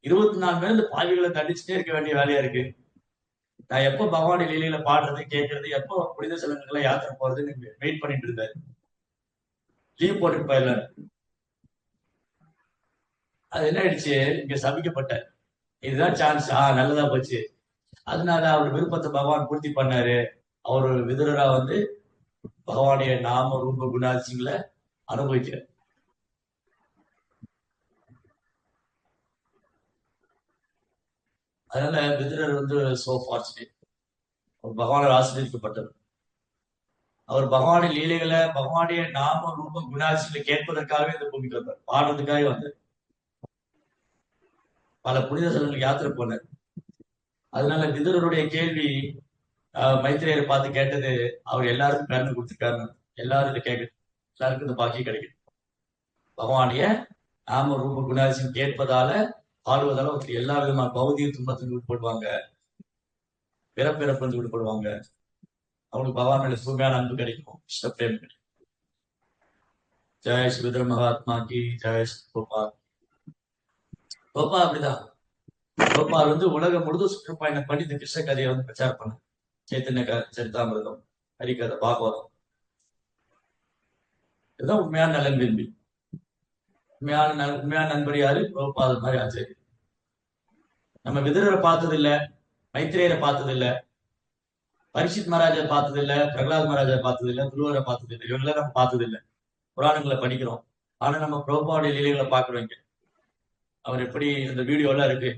24 மணி இந்த பாவிகளை தண்டிச்சுட்டே இருக்க வேண்டிய வேலையா இருக்கு. நான் எப்போ பகவான் லீலைகளை பாடுறது கேட்கறது, எப்போ புனித செலவுகளை யாத்திரை போறதுன்னு வெயிட் பண்ணிட்டு இருந்தாரு. லீவ் போட்டுட்டு போயிடலாம். அது என்ன ஆயிடுச்சு, இங்க சபிக்கப்பட்ட இதுதான் சான்ஸ். நல்லதா போச்சு. அதனால அவர் விருப்பத்தை பகவான் பூர்த்தி பண்ணாரு. அவரு விதுரரா வந்து பகவானுடைய நாம ரூப குணாதிசயங்களை அனுபவிக்கிறார். அதனால விதுரர் வந்து சோ ஃபார்ச்சுனேட், பகவானால் ஆசீர்வதிக்கப்பட்டவர். அவர் பகவானின் லீலைகளை, பகவானுடைய நாம ரூப குணாதிசயங்களை கேட்பதற்காகவே இந்த பூமிக்கு வந்தார், பாடுறதுக்காக வந்தார். பல புனித செல்வங்களுக்கு யாத்திரை போனார். அதனால விதுரருடைய கேள்வி மைத்ரேயரை பார்த்து கேட்டது, அவர் எல்லாருக்கும் கருணை கொடுத்துருக்காரு. எல்லாரும் இதை கேட்க, எல்லாருக்கும் இந்த பாக்கியம் கிடைக்கும். பகவானுடைய நாம ரூப குணாதிசயம் கேட்பதால, பாடுவதால ஒருத்தர் எல்லா விதமான பௌதிக துன்பத்துக்கு உட்படுவாங்க, பிறப்பிறப்பு விடுபடுவாங்க. அவங்களுக்கு பகவான் மேல சூழ்மையான அன்பு கிடைக்கும், இஷ்டப்பிரேம் கிடைக்கும். ஜெய் ஸ்ரீ விதுர மகாத்மா கி ஜெய். கோபால் அப்படிதான். கோபால் வந்து உலகம் முழுதும் சுற்றுப்பயணம் பண்ணி இந்த கிருஷ்ண கதையை வந்து பிரச்சாரம் பண்ண. சைத்தன்ய சரிதாமிரதம், ஹரிகதை, பாகவதம், இதுதான் உண்மையான நலன் விரும்பி. உண்மையான நண்பர் யாரு? கோபால் மாதிரி ஆச்சாரி. நம்ம விதுரரை பார்த்தது இல்ல, மைத்ரேயரை பார்த்தது இல்ல, பரீட்சித் மகாராஜை பார்த்தது இல்ல, பிரகலாத் மகாராஜை பார்த்தது இல்ல, துருவரை பார்த்தது இல்லை. இவங்களை நம்ம பார்த்தது இல்லை. புராணங்களை படிக்கிறோம், ஆனா நம்ம பிரபுபாவுடைய லீலைகளை பார்க்கிறோம். இங்க அவர் எப்படி, இந்த வீடியோ எல்லாம் இருக்கு,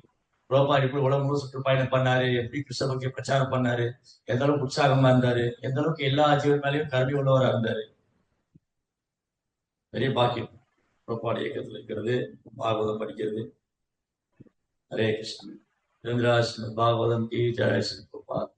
பிரபுபாத் எப்படி உலகம் முழு சுற்றுப்பயணம் பண்ணாரு, எப்படி கிருஷ்ண பக்தியை பிரச்சாரம் பண்ணாரு, எந்த அளவுக்கு உற்சாகமா இருந்தாரு, எந்த அளவுக்கு எல்லா ஜீவன் மேலேயும் கருணை உள்ளவரா இருந்தாரு. பெரிய பாக்கியம் பிரபுபாட் இயக்கத்தில் இருக்கிறது, பாகவதம் படிக்கிறது. ஹரே கிருஷ்ணன். பாகவதம் கி ஜெய் ஸ்ரீ பிரபுபாத்.